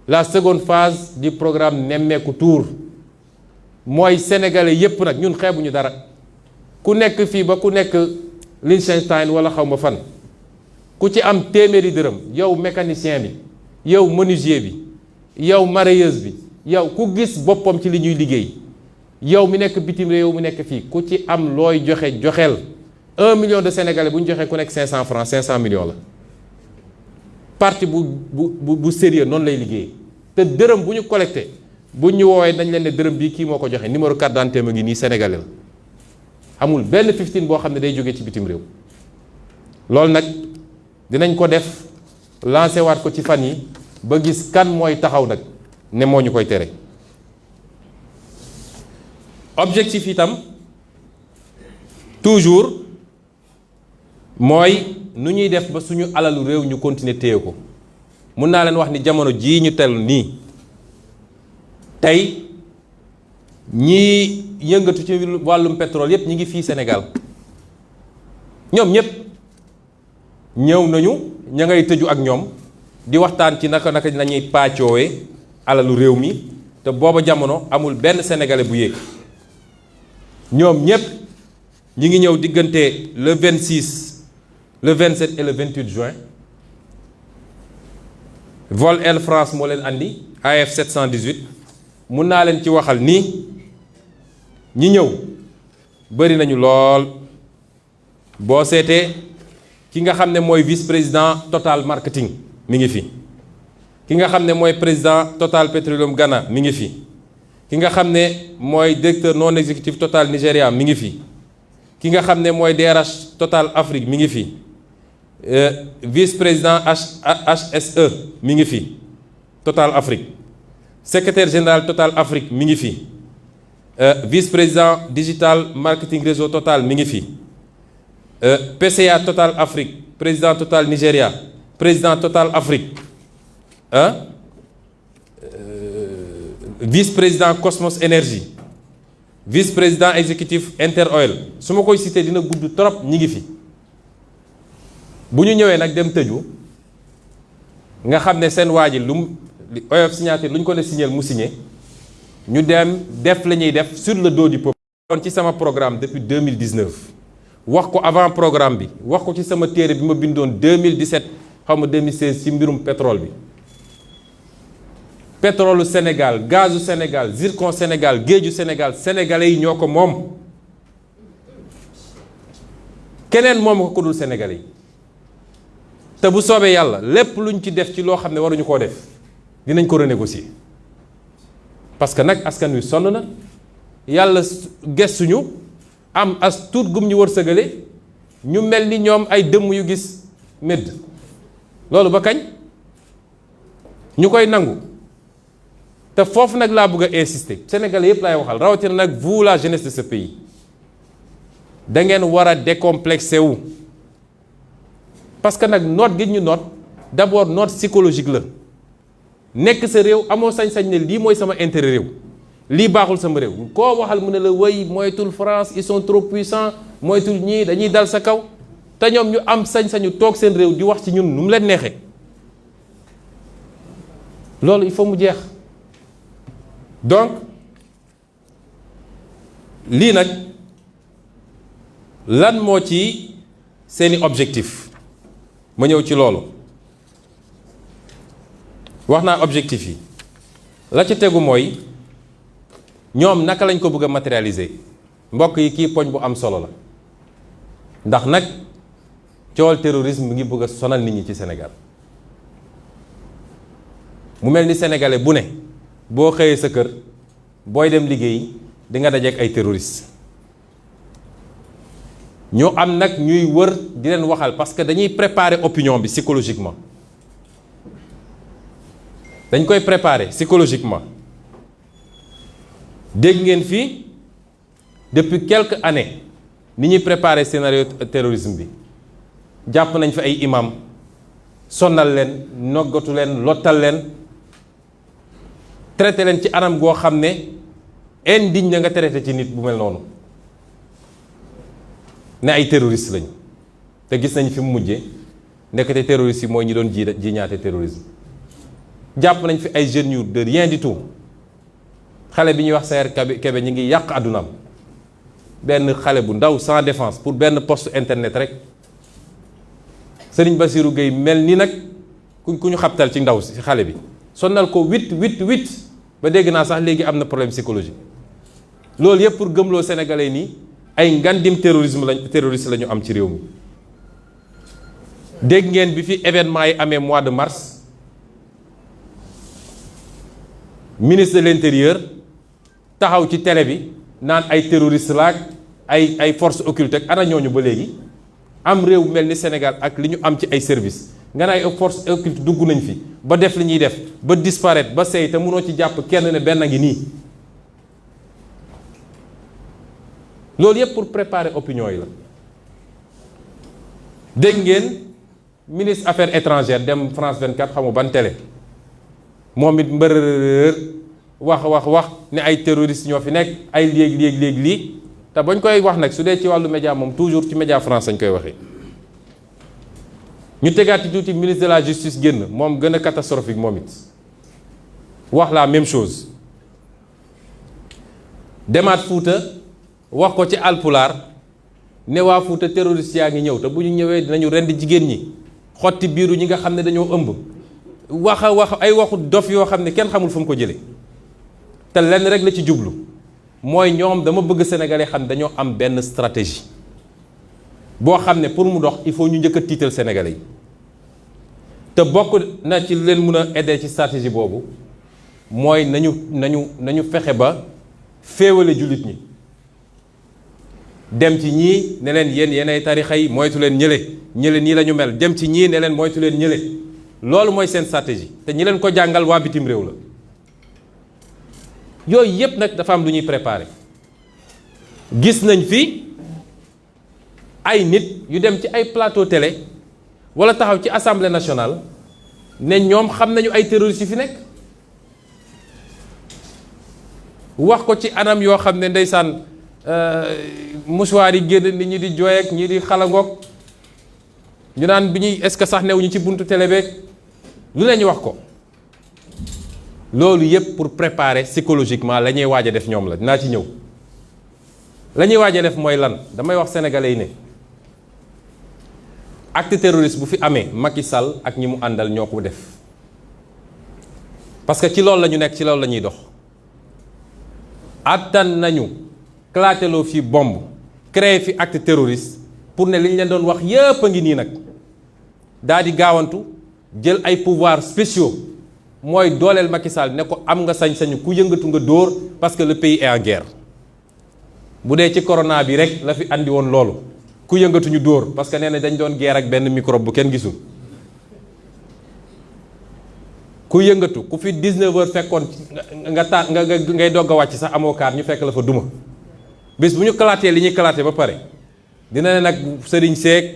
la seconde phase du programme Nemmeeku Tour mooy sénégalais yépp nag ñun xeebuñu dara ku nekk fii ba ku nekk Liechtenstein wala xaw ma fan ku ci am téeméeri dërëm yow mécanicien bi yow menuisier bi yow marayeuse bi yow ku gis boppam ci li ñuy liggéey yow mi nekk bitim réew mi nekk fii ku ci am looy joxe joxeel 1 million de sénégalais bu ñu joxee ku nekk 500 francs 500 millions la parti bu sérieux noonu lay liggéey te dërëm bu ñu collecté bu ñu woowee nañ leen ne dërëm bii kii moo ko joxe numéro carte d'identité ma ngi nii sénégalais la amul benn 15 boo xam ne day jógee ci bitim réew. loolu nag dinañ ko def lancé waat ko ci fan yi ba gis kan mooy taxaw nag ne moo ñu koy tere. objectif itam toujours mooy nu ñuy def ba suñu alalu réew ñu continuer téye ko. mun naa leen wax ni jamono jii ñu tel nii tey ñii yëngatu ci wàllum pétrole yépp ñi ngi fii Sénégal ñoom ñépp ñëw nañu ña ngay tëju ak ñoom di waxtaan ci naka lañuy pàccoowee alalu réew mi te booba jamono amul benn sénégalais bu yéeg ñoom ñépp ñi ngi ñëw diggante le 26 le 27 et le 28 juin vol Air France moo leen andi AF 718 mun naa leen ci waxal ni ñi ñëw bari nañu lool boo seetee ki nga xam ne mooy vice-président Total Marketing mi ngi fi ki nga xam ne mooy président Total Petroleum Ghana mi ngi fi ki nga xam ne mooy directeur non exécutif Total Nigeria mi ngi fi ki nga xam ne mooy DRH Total Afrique mi ngi fi vice-président HSE mi ngi fi Total Afrique secrétaire général Total Afrique mi ngi fi vice-président digital marketing réseau Total mi ngi fi PCA Total Afrique président Total Nigeria président Total Afrique vice-président Cosmos Energy vice-président exécutif Interoil su ma koy cité dina gudd trop ñi ngi fi bu ñu ñëwee nag dem tëju nga xam ne seen waa ji lu mu oyof signature lu ñu ko ne signer mu signé ñu dem def la ñuy def sur le dos du peuple. kon ci sama programme depuis 2019 wax ko avant programme bi wax ko ci sama téere bi ma bindoon 2017 xaw ma 2016 ci mbirum pétrole bi pétrole u Sénégal gazu Sénégal zircon Sénégal géeju Sénégal sénégalais yi ñoo ko moom keneen moom ko ku dul sénégalais yi te bu soobee yàlla lépp luñ ci def ci loo xam ne waruñu koo def dinañ ko renégocier parce que nag askan wi sonn na yàlla gestuñu am as tuut gum ñu wërsëgale ñu mel ni ñoom ay dëmm yu gis médd loolu ba kañ ñu koy nangu te foofu nag laa bëgg a insister sénégalais yëpp laay waxal rawatina nag vous la jeunesse de ce pays da ngeen war a décomplexé wu parce que nag noot gi ñu noot d'abord noot psychologique la nekk sa réew amoo sañ-sañ ne lii mooy sama intérêt réew lii baaxul sama réew koo waxal mu ne la way moytul France ils sont trop puissants moytul ñii dañuy dal sa kaw te ñoom ñu am sañ-sañu toog seen réew di wax ci ñun nu mu leen neexee loolu il faut mu jeex donc lii nag lan moo ci seeni objectif ma ñëw ci loolu wax naa objectif yi la ca tegu mooy ñoom naka lañ ko bëgg a matérialiser mbokk yi kii poñ bu am solo la ndax nag coowal terrorisme ngi bëgg a sonal nit ñi ci Sénégal mu mel ni sénégalais bu ne boo xëyee sa kër booy dem liggéey di nga dajeek ay terroristes ñu am nag ñuy wër di leen waxal parce que dañuy préparer opinion bi psychologiquement dañ koy préparer psychologiquement dégg ngeen fii depuis quelques années ni ñuy préparer scénario terrorisme bi jàpp nañ fi ay imam sonnal leen noggatu leen lottal leen traité leen ci anam goo xam ne indigne na nga traité ci nit bu mel noonu ne ay terroristes lañu te gis nañ fi mu mujjee nekkate terroristes yi mooy ñi doon ji ñaate terrorisme jàpp nañ fi ay jeunes yu de rien du tout xale bi ñuy wax Saër Kébé ñi ngi yàq àddunaam benn xale bu ndaw sans défense pour benn poste internet rek Serigne Bassirou Gueye mel ni nag ku ñu xabtal ci ndaw si xale bi sonnal ko 8 ba dégg naa sax léegi am na problème psychologique loolu yëpp pour gëmloo sénégalais nii ay ngandim terroriste la ñu am ci réew mi dégg ngeen bi fi événement yi amee mois de mars ministre de l'intérieur taxaw ci télé bi naan ay terroriste laak ay force occulte ak ana ñooñu ba léegi am réew mel ni Sénégal ak li ñu am ci ay service nga ne ay force occulte dugg nañ fi ba def li ñuy def ba disparaître ba sey te mënoo ci jàpp kenn ne benn ngi nii loolu yëpp pour préparer opinion yi la. dégg ngeen ministre affaires étrangères dem France 24 xamu ban télé moom it mbërërër wax ne ay terroristes ñoo fi nekk ay léegi lii te bañ koy wax nag su dee ci wàllu média moom toujours ci média France lañ koy waxee. ñu tegaat ci tuuti ministre de la justice génn moom gën a catastrophique moom it wax la même chose demaat Fuuta wax ko ci alpulaar ne waa Fuuta terroriste yaa ngi ñëw te bu ñu ñëwee dinañu rend jigéen ñi xotti biiru ñi nga xam ne dañoo ëmb wax ay waxu dof yoo xam ne kenn xamul fu mu ko jëlee te lenn rek la ci jublu mooy ñoom dama bëgg sénégalais xam ne dañoo am benn stratégie boo xam ne pour mu dox il faut ñu njëkk a tiital sénégalais yi te bokk na ci leen mun a aider ci stratégie boobu mooy nañu fexe ba féewale jullit ñi dem ci ñii ne leen yéen ay tarixa yi moytu leen ñële nii la ñu mel dem ci ñii ne leen moytu leen ñële loolu mooy seen stratégie te ñi leen ko jàngal waa bitim réew la yooyu yépp nag dafa am lu ñuy préparer gis nañ fi ay nit yu dem ci ay plateau télé wala taxaw ci assemblée nationale ne ñoom xam nañu ay terroristes yi fi nekk wax ko ci anam yoo xam ne ndeysaan mouchoir yi génn nit ñi di jooy ak ñi di xalangoog ñu naan bi ñuy est-ce que sax newuñu ci buntu télé beeg lu ne ñu wax ko loolu yépp pour préparer psychologiquement la ñuy waaj a def ñoom la dinaa ci ñëw la ñuy waaj a def mooy lan damay wax sénégalais yi ne acte terroriste bu fi amee Macky Sall ak ñi mu àndal ñoo ko def parce que ci loolu la ñu nekk ci loolu la ñuy dox attan nañu clateloo fi bombe créer fi acte terroriste pour ne li ñu leen doon wax yépp a ngi nii nag daal di gaawantu jël ay pouvoirs spéciaux mooy dooleel Macky Sall ne ko am nga sañ-sañu ku yëngatu nga dóor parce que le pays est en guerre bu dee ci corona bi rek la fi andi woon loolu ku yëngatuñu dóor parce que nee na dañ doon guerre ak benn microbe bu kenn gisul ku yëngatu ku fi 19 heures fekkoon ngay dogg a wàcc sax amoo kaar ñu fekk la fa duma bis bu ñu kalaatee li ñuy kalaatee ba pare dina ne nag sëriñ seeg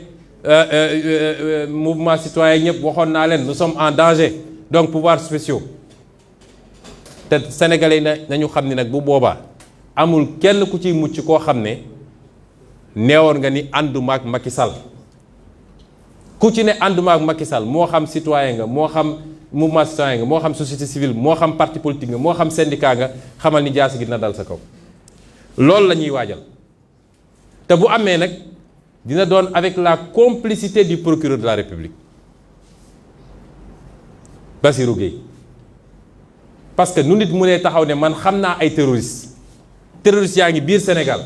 mouvement citoyen ñëpp waxoon naa leen nous sommes en danger donc pouvoirs spéciaux te sénégalais yi nañu xam ni nag bu boobaa amul kenn ku ciy mucc koo xam ne neewoon nga ni ànduma ak Macky Sall ku ci ne ànduma ak Macky Sall moo xam citoyen nga moo xam mouvement citoyen nga moo xam société civile moo xam parti politique nga moo xam syndicat nga xamal ni jaasi gi dina dal sa kaw loolu la ñuy waajal te bu amee nag dina doon avec la complicité du procureur de la République Bassirou Gueye parce que nu nit mu ne taxaw ne man xam naa ay terroristes yaa ngi biir Sénégal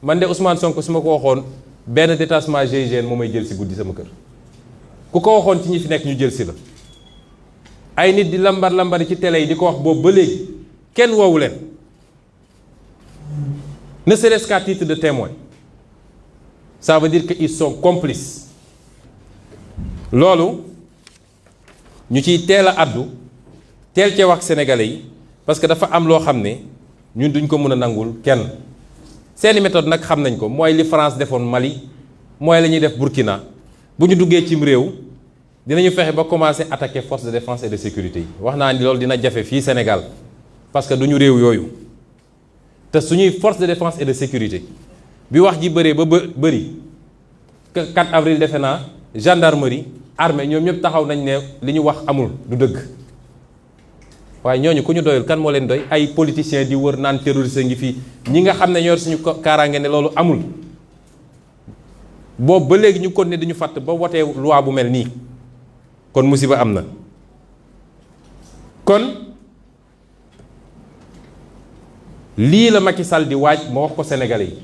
man de Ousmane Sonko su ma ko waxoon benn détachement GIGN moo may jël si guddi sama kër ku ko waxoon ci ñi fi nekk ñu jël si la ay nit di lambari ci télé yi di ko wax boobu ba léegi kenn woowu leen ne serait-ce qu'à titre de témoin ça veut dire que ils sont complices loolu ñu ciy teel a addu teel cee wax sénégalais yi parce que dafa am loo xam ne ñun duñ ko mën a nangul kenn seeni méthode nag xam nañ ko mooy li France defoon Mali mooy la ñuy def Burkina bu ñu duggee cim réew dinañu fexe ba commencer attaquer force de défense et de sécurité yi wax naa ni loolu dina jafe fii Sénégal parce que duñu réew yooyu te suñuy force de défense et de sécurité bi wax ji bëree ba bëri 4 avril defe naa gendarmerie armée ñoom ñëpp taxaw nañ ne li ñu wax amul du dëgg waaye ñooñu ku ñu doyul kan moo leen doy ay politiciens di wër naan terroriste ngi fii ñi nga xam ne ñoo suñu kaaraange ne loolu amul boobu ba léegi ñu continuer dañu fàtt ba wotee loi bu mel nii kon musiba am na kon lii la Macky Sall di waaj ma wax ko Sénégalais yi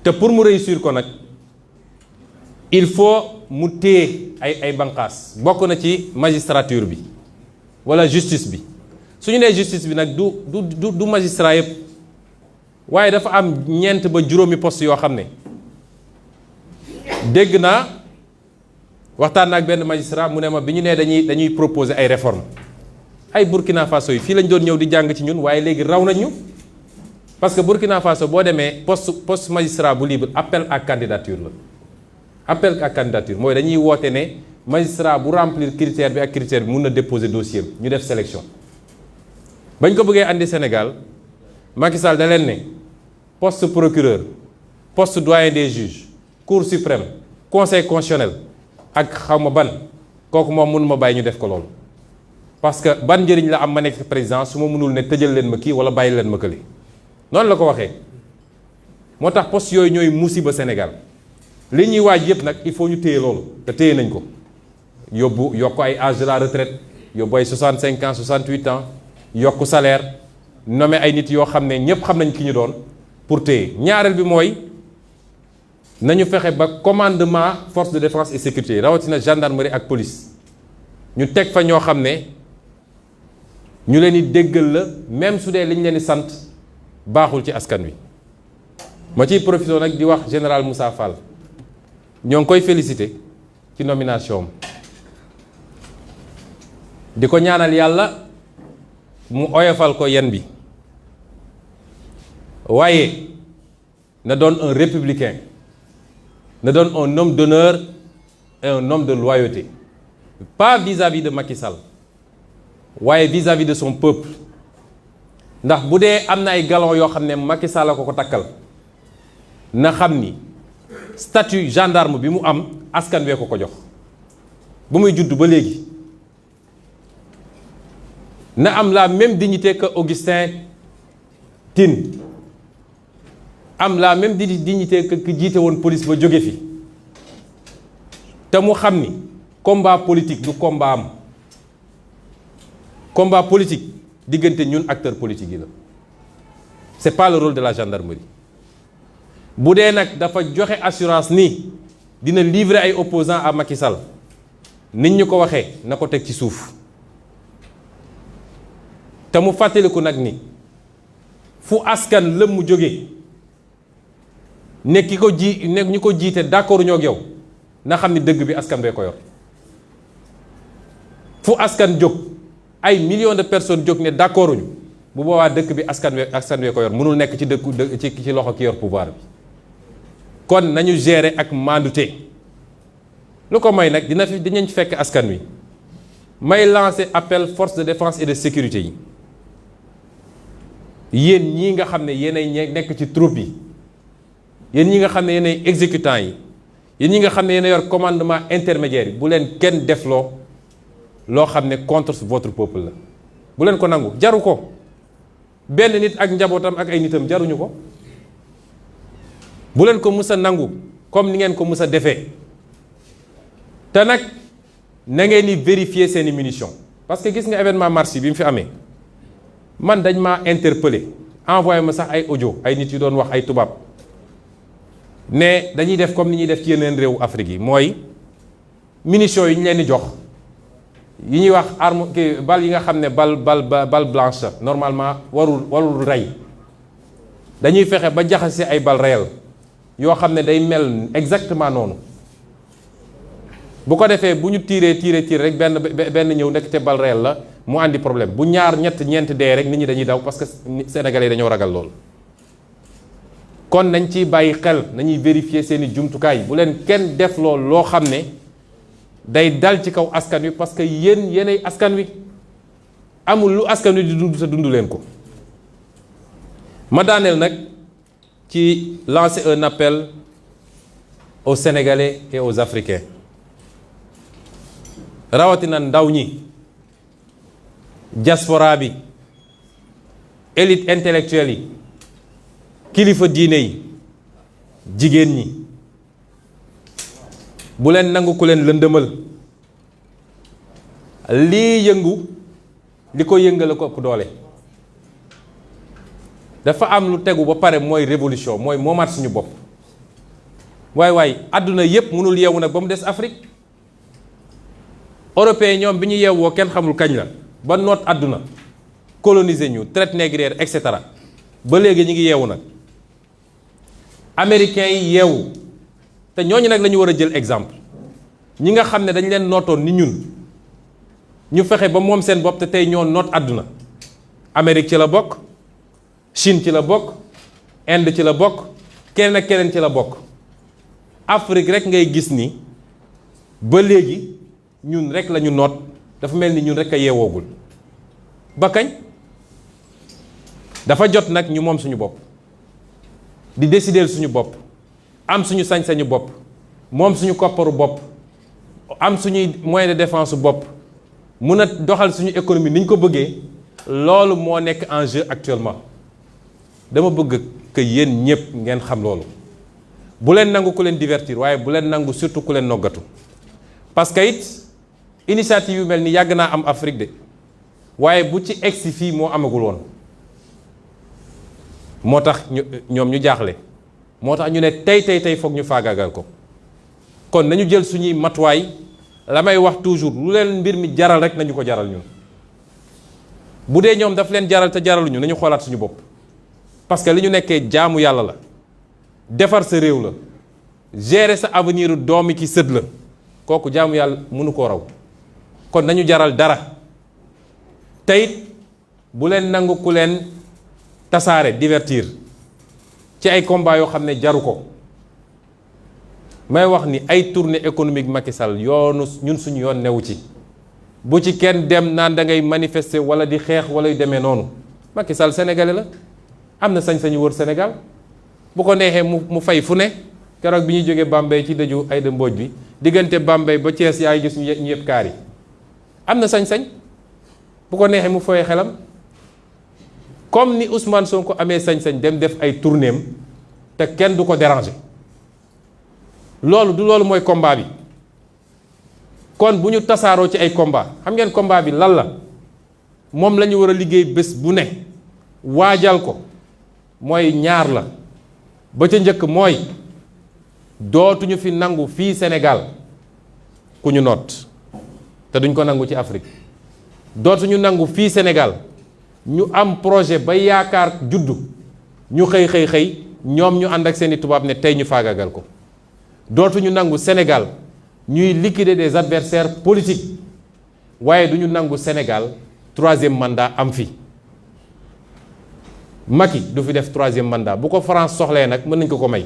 te pour mu réussir ko nag il faut mu téye ay banqaas bokk na ci magistrature bi wala justice bi suñu nee justice bi nag du magistrat yëpp waaye dafa am ñeent ba juróomi poste yoo xam ne dégg naa waxtaan na ak benn magistrat mu ne ma bi ñu nee dañuy proposer ay réformes ay Burkina Faso yi fii lañ doon ñëw di jàng ci ñun waaye léegi raw nañ ñu parce que Burkina Faso boo demee poste magistrat bu libre appel à candidature la appel à candidature mooy dañuy woote ne magistrat bu remplir critère bi ak critère bi mun na déposer dossier ñu def sélection bañ ko bëggee andi Sénégal Macky Sall da leen ne poste procureur poste doyen des juges cour suprême conseil constitutionnel ak xaw ma ban kooku moom mënu ma bàyyi ñu def ko loolu parce que ban njëriñ la am ma nekk président su ma mënul ne tëjal leen ma kii wala bàyyi leen ma kële noonu la ko waxee moo tax poste yooyu ñooy musiba Sénégal li ñuy waaj yëpp nag il faut ñu téye loolu te téye nañ ko yokk ay âge de la retraite yóbbu ay 65 ans 68 ans yokk salaire nommé ay nit yoo xam ne ñëpp xam nañ ki ñu doon pour téye ñaareel bi mooy nañu fexe ba commandement force de défense et sécurité rawatina gendarmerie ak police ñu teg fa ñoo xam ne ñu leen di déggal la même su dee li ñu leen di sant baaxul ci askan wi. ma ciy profité nag di wax général Moussa Fall ñoo ngi koy félicité ci nomination am di ko ñaanal yàlla mu oyofal ko yen bi waaye na doon un républicain na doon un homme d'honneur et un homme de loyauté pas vis-à-vis de Macky Sall waaye vis-à-vis de son peuple ndax bu dee am na ay galon yoo xam ne Macky Sall la ko takkal na xam ni statut gendarme bi mu am askan wee ko jox bu muy judd ba léegi na am la même dignité que Augustin Tine am la même dignité que ki jiite woon police ba jóge fi te mu xam ni combat politique du combat am combat politique diggante ñun acteurs politiques yi la c'est pas le rôle de la gendarmerie bu dee nag dafa joxe assurance ni dina livrer ay opposants à Macky Sall nit ñu ko waxee na ko teg ci suuf te mu fàttaliku nag ni fu askan lëm mu jógee ne ki ko ne ñu ko jiite d'accord ñoo ak yow na xam ni dëgg bi askan bee ko yor fu askan jóg ay millions de personnes jóg ne d'accorduñu bu boobaa dëkk bi askan wee ko yor mënul nekk ci ci loxo ki yor pouvoir bi kon nañu gérer ak mandute lu ko may nag dinañ fekk askan wi may lancer appel force de défense et de sécurité yi yéen ñii nga xam ne yéenay nekk ci troupe yi yéen ñi nga xam ne yéenay exécutants yi yéen ñi nga xam ne yéen yor commandement intermédiaire yi bu leen kenn defloo loo xam ne contre votre peuple la bu leen ko nangu jaru ko benn nit ak njabootam ak ay nitam jaruñu ko bu leen ko mus a nangu comme ni ngeen ko mus a defee te nag na ngeen di vérifier seeni munitions parce que gis nga événement mars bi mu fi amee man dañ maa interpellé envoyé ma sax ay audio ay nit yu doon wax ay tubaab ne dañuy def comme ni ñuy def ci yeneen réewu Afrique yi mooy munitions yi ñu leen di jox yi ñuy wax arme bal yi nga xam ne bal blanche la normalement warul rey dañuy fexe ba jaxase ay bal réel yoo xam ne day mel exactement noonu bu ko defee bu ñu tiiree rek benn ñëw nekk te bal réel la mu àndi problème bu ñaar ñeent dee rek nit ñi dañuy daw parce que sénégalais dañoo ragal lool. kon nañ ciy bàyyi xel nañuy vérifier seeni jumtukaay bu leen kenn def loolu loo xam ne day dal ci kaw askan wi parce que yéenay askan wi amul lu askan wi di dund sa dund leen ko. ma daaneel nag ci lancer un appel aux Sénégalais et aux Africains rawatina ndaw ñi diaspora bi élite intellectuelle yi kilifa diine yi jigéen ñi bu leen nangu ku leen lëndëmal lii yëngu li ko yëngale ko ëpp doole dafa am lu tegu ba pare mooy révolution mooy moomaat suñu bopp waay àdduna yépp mënul yeewu nag ba mu des Afrique européens ñoom bi ñu yeewoo kenn xamul kañ la ba noot àdduna coloniser ñu traite négrière et cetera ba léegi ñu ngi yeewu nag américains yi yeewu te ñooñu nag la ñu war a jël exemple ñi nga xam ne dañ leen nootoon ni ñun ñu fexe ba moom seen bopp te tey ñoo noot àdduna Amérique ci la bokk Chine ci la bokk Inde ci la bokk keneen ak keneen ci la bokk Afrique rek ngay gis ni ba léegi ñun rek la ñu noot dafa mel ni ñun rek a yeewoogul ba kañ dafa jot nag ñu moom suñu bopp di décider suñu bopp am suñu sañ-sañu bopp moom suñu kopparu bopp am suñuy moyen de défense bopp mun a doxal suñu économie ni ñu ko bëggee loolu moo nekk en jeu actuellement dama bëgg que yéen ñëpp ngeen xam loolu bu leen nangu ku leen divertir waaye bu leen nangu surtout ku leen noggatu parce que it initiative yu mel ni yàgg naa am Afrique de waaye bu ci egsi fii moo amagul woon moo tax ñoom ñu jaaxle moo tax ñu ne tey foog ñu faagaagal ko kon nañu jël suñuy matuwaay la may wax toujours lu leen mbir mi jaral rek nañu ko jaral ñun bu dee ñoom daf leen jaral te jaraluñu nañu xoolaat suñu bopp parce que li ñu nekkee jaamu yàlla la defar sa réew la gérer sa avenir doomi ki sët la kooku jaamu yàlla mënu koo raw kon nañu jaral dara teyit bu leen nangu ku leen tasaare divertir ci ay combat yoo xam ne jaru ko may wax ni ay tournée économique Macky Sall yoonu ñun suñu yoon newu ci bu ci kenn dem naan da ngay manifester wala di xeex wala yu demee noonu Macky Sall sénégalais la am na sañ-sañu wër Sénégal bu ko neexee mu fay fu ne keroog bi ñuy jógee Bambey ci dëju Aïda Mbodj bi diggante Bambey ba Thiès yaa ngi gis ñu yëpp kaar yi am na sañ-sañ bu ko neexee mu fooy xelam comme ni Ousmane Sonko amee sañ-sañ dem def ay tournéem te kenn du ko déranger loolu mooy combat bi kon bu ñu tasaaroo ci ay combat xam ngeen combat bi lan la moom la ñu war a liggéey bés bu ne waajal ko mooy ñaar la ba ca njëkk mooy dootuñu fi nangu fii Sénégal ku ñu noot te duñ ko nangu ci Afrique dootuñu nangu fii Sénégal ñu am projet ba yaakaar juddu ñu xëy ñoom ñu ànd ak seeni tubaab ne tey ñu faagagal ko dootuñu nangu Sénégal ñuy liquider des adversaires politiques waaye duñu nangu Sénégal troisième mandat am fi Macky du fi def troisième mandat bu ko France soxlee nag mën nañ ko may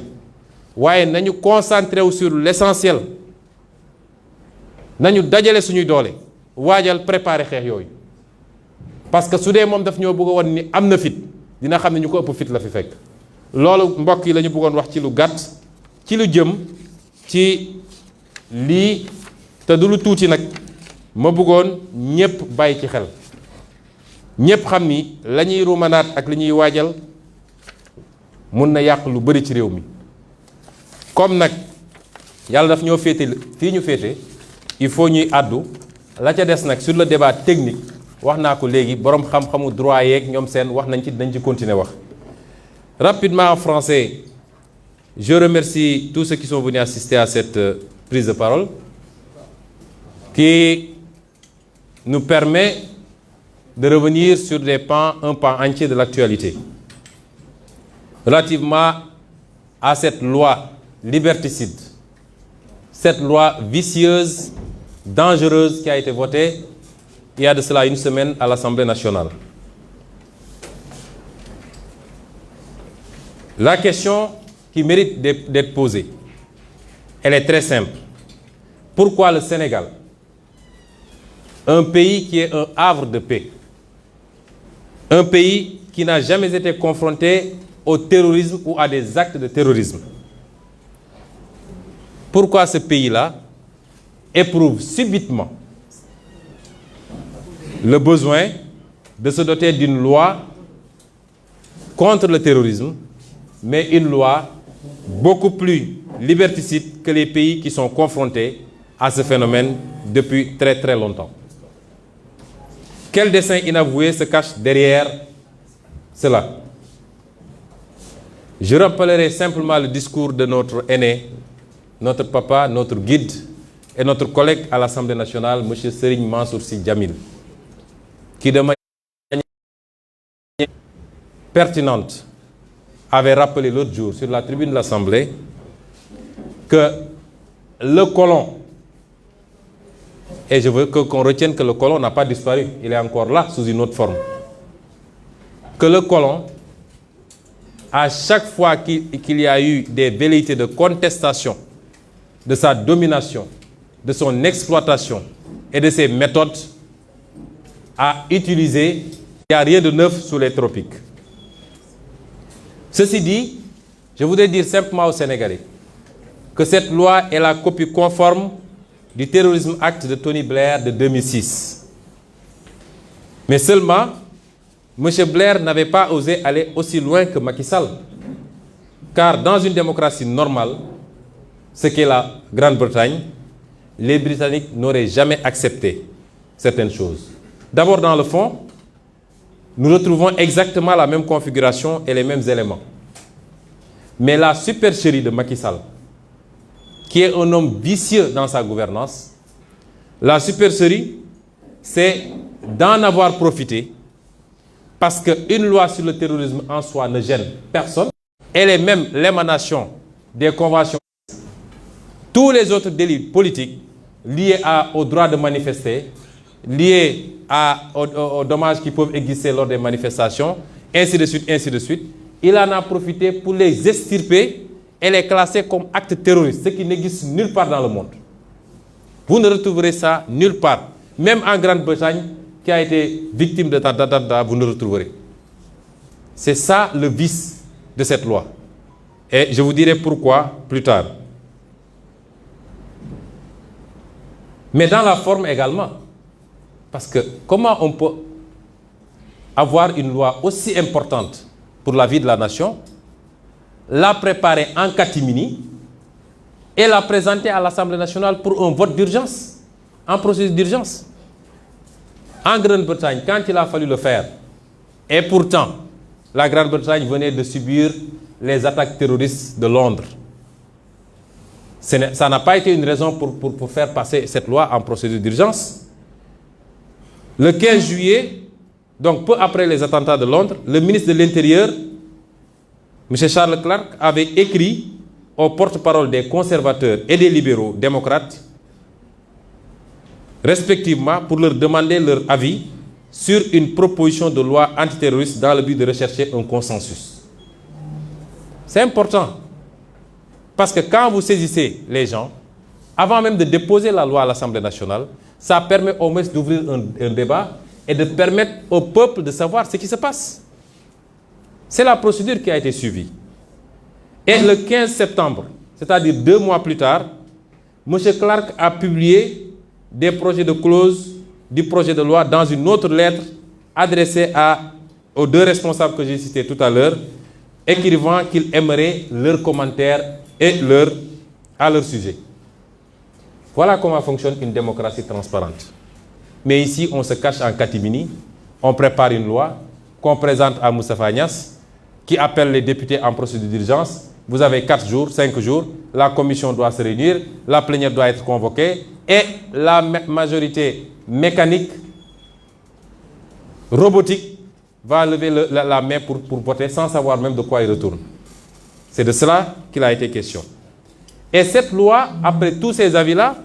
waaye nañu concentré wu sur l'essentiel nañu dajale suñuy doole waajal préparer xeex yooyu parce que su dee moom daf ñoo bëgg a wan ni am na fit dina xam ne ñu ko ëpp fit la fi fekk loolu mbokk yi la ñu bëggoon wax ci lu gàtt ci lu jëm ci lii te du lu tuuti nag ma bëggoon ñépp bàyyi ci xel ñépp xam ni la ñuy rumanaat ak li ñuy waajal mun na yàq lu bari ci réew mi comme nag yàlla daf ñoo féete fii ñu féete il faut ñuy àddu la ca des nag sur le débat technique wax naa ko léegi boroom xam-xamu droit yeeg ñoom seen wax nañ ci dañ ci continuer wax rapidement en français je remercie tous ceux qui sont venus assister à cette prise de parole qui nous permet de revenir sur un pan entier de l'actualité relativement à cette loi liberticide, cette loi vicieuse, dangereuse qui a été votée il y a de cela une semaine à l'Assemblée nationale. La question qui mérite d'être posée, elle est très simple. Pourquoi le Sénégal, un pays qui est un havre de paix, un pays qui n'a jamais été confronté au terrorisme ou à des actes de terrorisme, pourquoi ce pays-là éprouve subitement le besoin de se doter d'une loi contre le terrorisme, mais une loi beaucoup plus liberticide que les pays qui sont confrontés à ce phénomène depuis très très longtemps. Quel dessein inavoué se cache derrière cela? Je rappellerai simplement le discours de notre aîné, notre papa, notre guide et notre collègue à l'Assemblée nationale, M. Serigne Mansour Sy Djamil, qui de pertinente avait rappelé l'autre jour sur la tribune de l'Assemblée que le colon, et je veux qu'on retienne que le colon n'a pas disparu, il est encore là sous une autre forme, que le colon, à chaque fois qu'il y a eu des velléités de contestation de sa domination, de son exploitation et de ses méthodes, a utilisé, il n'y a rien de neuf sous les tropiques. Ceci dit, je voudrais dire simplement aux Sénégalais que cette loi est la copie conforme du Terrorism Act de Tony Blair de 2006. Mais seulement, M. Blair n'avait pas osé aller aussi loin que Macky Sall. Car dans une démocratie normale, ce qu'est la Grande-Bretagne, les Britanniques n'auraient jamais accepté certaines choses. D'abord, dans le fond, nous retrouvons exactement la même configuration et les mêmes éléments. Mais la supercherie de Macky Sall, qui est un homme vicieux dans sa gouvernance, la supercherie, c'est d'en avoir profité parce qu'une loi sur le terrorisme en soi ne gêne personne. Elle est même l'émanation des conventions. Tous les autres délits politiques liés au droit de manifester, liés aux dommages qui peuvent exister lors des manifestations, ainsi de suite, ainsi de suite. Il en a profité pour les extirper et les classer comme actes terroristes, ce qui n'existe nulle part dans le monde. Vous ne retrouverez ça nulle part. Même en Grande-Bretagne, qui a été victime de attentats, vous ne retrouverez. C'est ça le vice de cette loi. Et je vous dirai pourquoi plus tard. Mais dans la forme également. Parce que comment on peut avoir une loi aussi importante pour la vie de la nation, la préparer en catimini et la présenter à l'Assemblée nationale pour un vote d'urgence, en procédure d'urgence. En Grande-Bretagne, quand il a fallu le faire, et pourtant, la Grande-Bretagne venait de subir les attaques terroristes de Londres. Ça n'a pas été une raison pour faire passer cette loi en procédure d'urgence. Le 15 juillet, donc peu après les attentats de Londres, le ministre de l'Intérieur, M. Charles Clark, avait écrit au porte-parole des conservateurs et des libéraux démocrates, respectivement, pour leur demander leur avis sur une proposition de loi antiterroriste dans le but de rechercher un consensus. C'est important. Parce que quand vous saisissez les gens, avant même de déposer la loi à l'Assemblée nationale, ça permet au moins d'ouvrir un débat et de permettre au peuple de savoir ce qui se passe. C'est la procédure qui a été suivie. Et le 15 septembre, c'est-à-dire 2 mois plus tard, M. Clark a publié des projets de clause du projet de loi dans une autre lettre adressée aux 2 responsables que j'ai cités tout à l'heure, écrivant qu'il aimerait leurs commentaires à leur sujet. Voilà comment fonctionne une démocratie transparente. Mais ici, on se cache en catimini, on prépare une loi qu'on présente à Moustapha Niasse, qui appelle les députés en procédure d'urgence. Vous avez 4 jours, 5 jours, la commission doit se réunir, la plénière doit être convoquée, et la majorité mécanique, robotique, va lever la main pour voter sans savoir même de quoi il retourne. C'est de cela qu'il a été question. Et cette loi, après tous ces avis-là,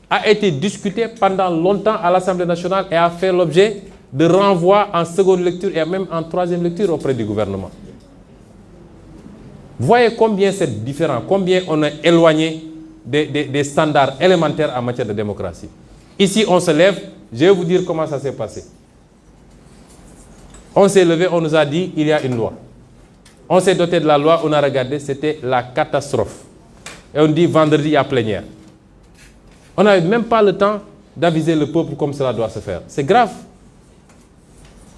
a été discutée pendant longtemps à l'Assemblée nationale et a fait l'objet de renvois en seconde lecture et même en 3e lecture auprès du gouvernement. Voyez combien c'est différent, combien on est éloigné des standards élémentaires en matière de démocratie. Ici, on se lève, je vais vous dire comment ça s'est passé. On s'est levé, on nous a dit il y a une loi. On s'est doté de la loi, on a regardé, c'était la catastrophe. Et on dit vendredi, il y a plénière. On n'avait même pas le temps d'aviser le peuple comme cela doit se faire. C'est grave.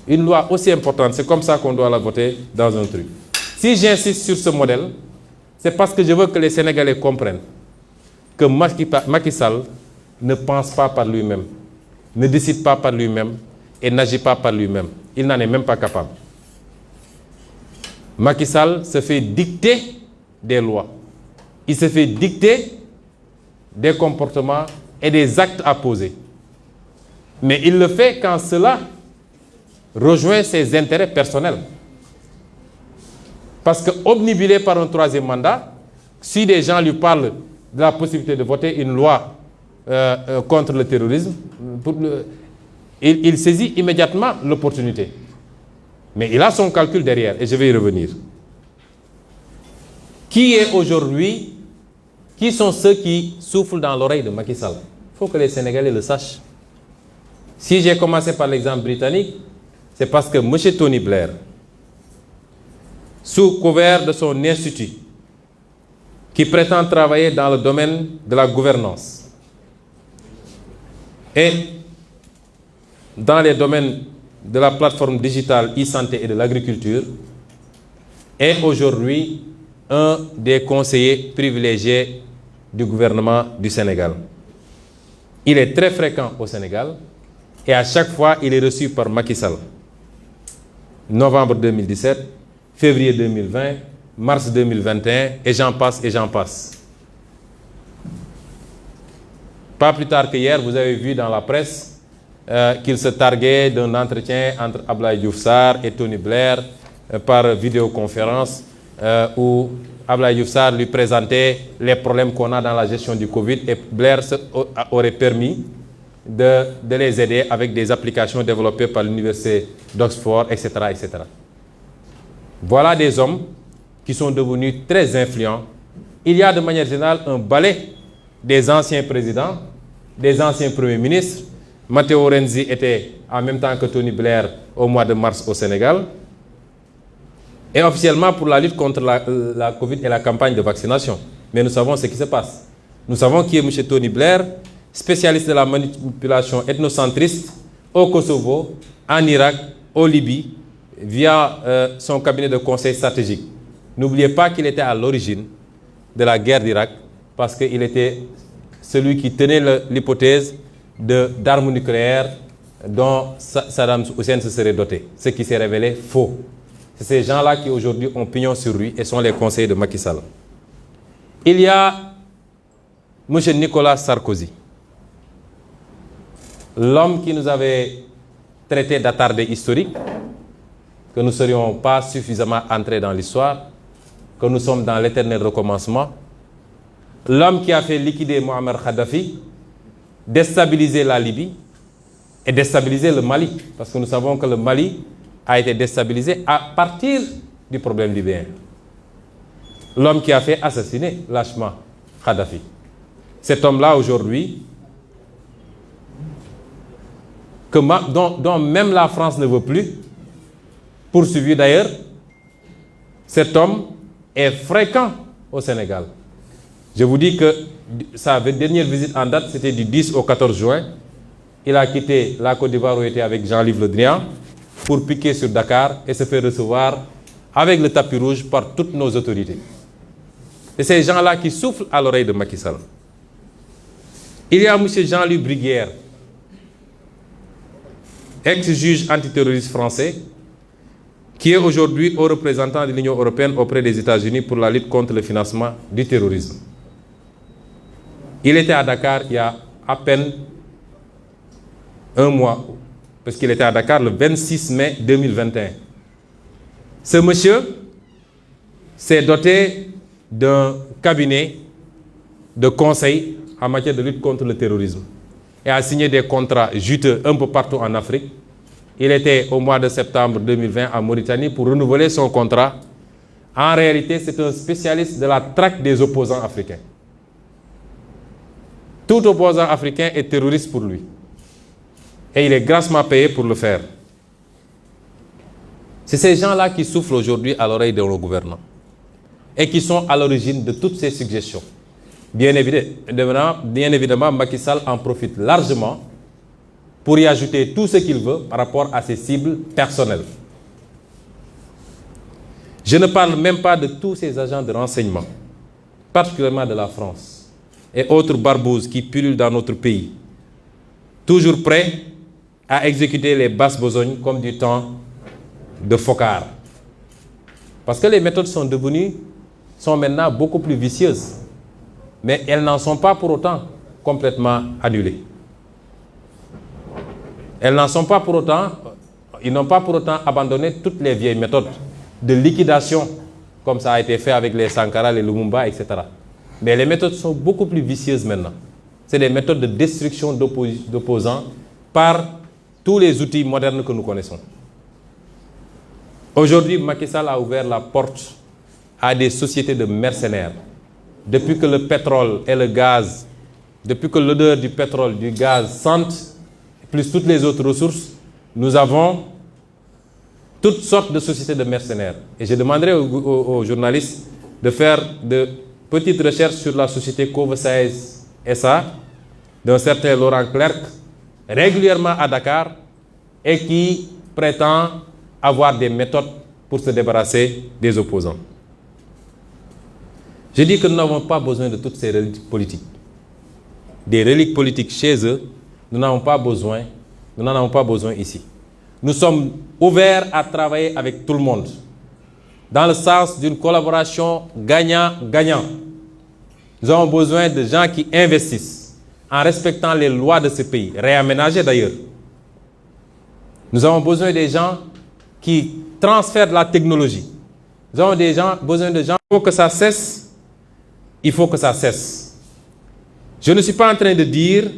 Une loi aussi importante, c'est comme ça qu'on doit la voter dans un truc. Si j'insiste sur ce modèle, c'est parce que je veux que les Sénégalais comprennent que Macky Sall ne pense pas par lui-même, ne décide pas par lui-même et n'agit pas par lui-même. Il n'en est même pas capable. Macky Sall se fait dicter des lois. Il se fait dicter des comportements et des actes à poser. Mais il le fait quand cela rejoint ses intérêts personnels. Parce que obnubilé par un troisième mandat, si des gens lui parlent de la possibilité de voter une loi contre le terrorisme, il saisit immédiatement l'opportunité. Mais il a son calcul derrière, et je vais y revenir. Qui sont ceux qui soufflent dans l'oreille de Macky Sall? Il faut que les Sénégalais le sachent. Si j'ai commencé par l'exemple britannique, c'est parce que M. Tony Blair, sous couvert de son institut, qui prétend travailler dans le domaine de la gouvernance et dans les domaines de la plateforme digitale e-santé et de l'agriculture, est aujourd'hui un des conseillers privilégiés du gouvernement du Sénégal. Il est très fréquent au Sénégal et à chaque fois, il est reçu par Macky Sall. Novembre 2017, février 2020, mars 2021, et j'en passe et j'en passe. Pas plus tard que hier, vous avez vu dans la presse qu'il se targuait d'un entretien entre Abdoulaye Diouf Sarr et Tony Blair par vidéoconférence où Abdoulaye Diouf Sarr lui présentait les problèmes qu'on a dans la gestion du Covid et Blair aurait permis de les aider avec des applications développées par l'université d'Oxford, etc., etc. Voilà des hommes qui sont devenus très influents. Il y a de manière générale un balai des anciens présidents, des anciens premiers ministres. Matteo Renzi était en même temps que Tony Blair au mois de mars au Sénégal. Et officiellement pour la lutte contre la Covid et la campagne de vaccination. Mais nous savons ce qui se passe. Nous savons qui est M. Tony Blair, spécialiste de la manipulation ethnocentriste au Kosovo, en Irak, au Libye, via son cabinet de conseil stratégique. N'oubliez pas qu'il était à l'origine de la guerre d'Irak parce qu'il était celui qui tenait l'hypothèse d'armes nucléaires dont Saddam Hussein se serait doté, ce qui s'est révélé faux. C'est ces gens-là qui aujourd'hui ont pignon sur lui et sont les conseillers de Macky Sall. Il y a M. Nicolas Sarkozy, l'homme qui nous avait traité d'attardé historique, que nous ne serions pas suffisamment entrés dans l'histoire, que nous sommes dans l'éternel recommencement, l'homme qui a fait liquider Mohamed Kadhafi, déstabiliser la Libye et déstabiliser le Mali, parce que nous savons que le Mali a été déstabilisé à partir du problème libyen. L'homme qui a fait assassiner lâchement Kadhafi. Cet homme-là aujourd'hui, dont même la France ne veut plus, poursuivi d'ailleurs, cet homme est fréquent au Sénégal. Je vous dis que sa dernière visite en date, c'était du 10 au 14 juin. Il a quitté la Côte d'Ivoire où il était avec Jean-Yves Le Drian pour piquer sur Dakar et se faire recevoir avec le tapis rouge par toutes nos autorités. Et ces gens-là qui soufflent à l'oreille de Macky Sall. Il y a M. Jean-Louis Bruguière, ex-juge antiterroriste français, qui est aujourd'hui haut représentant de l'Union européenne auprès des États-Unis pour la lutte contre le financement du terrorisme. Il était à Dakar il y a à peine un mois, parce qu'il était à Dakar le 26 mai 2021. Ce monsieur s'est doté d'un cabinet de conseil en matière de lutte contre le terrorisme et a signé des contrats juteux un peu partout en Afrique. Il était au mois de septembre 2020 en Mauritanie pour renouveler son contrat. En réalité, c'est un spécialiste de la traque des opposants africains. Tout opposant africain est terroriste pour lui. Et il est grassement payé pour le faire. C'est ces gens-là qui soufflent aujourd'hui à l'oreille de nos gouvernants et qui sont à l'origine de toutes ces suggestions. Bien évidemment, Macky Sall en profite largement pour y ajouter tout ce qu'il veut par rapport à ses cibles personnelles. Je ne parle même pas de tous ces agents de renseignement, particulièrement de la France et autres barbouzes qui pullulent dans notre pays, toujours prêts à exécuter les basses besognes comme du temps de Focard. Parce que les méthodes sont maintenant beaucoup plus vicieuses, mais elles n'en sont pas pour autant complètement annulées. Ils n'ont pas pour autant abandonné toutes les vieilles méthodes de liquidation comme ça a été fait avec les Sankara, les Lumumba, etc. Mais les méthodes sont beaucoup plus vicieuses maintenant. C'est des méthodes de destruction d'opposants par tous les outils modernes que nous connaissons. Aujourd'hui, Macky Sall a ouvert la porte à des sociétés de mercenaires. Depuis que le pétrole et le gaz, depuis que l'odeur du pétrole, du gaz sentent, plus toutes les autres ressources, nous avons toutes sortes de sociétés de mercenaires. Et je demanderai aux journalistes de faire de petites recherches sur la société Covesaes SA, d'un certain Laurent Clerc, régulièrement à Dakar, et qui prétend avoir des méthodes pour se débarrasser des opposants. Je dis que nous n'avons pas besoin de toutes ces reliques politiques. Des reliques politiques chez eux, nous n'en avons pas besoin ici. Nous sommes ouverts à travailler avec tout le monde, dans le sens d'une collaboration gagnant-gagnant. Nous avons besoin de gens qui investissent en respectant les lois de ce pays, réaménagées d'ailleurs. Nous avons besoin des gens qui transfèrent de la technologie. Nous avons besoin de gens. Il faut que ça cesse. Il faut que ça cesse. Je ne suis pas en train de dire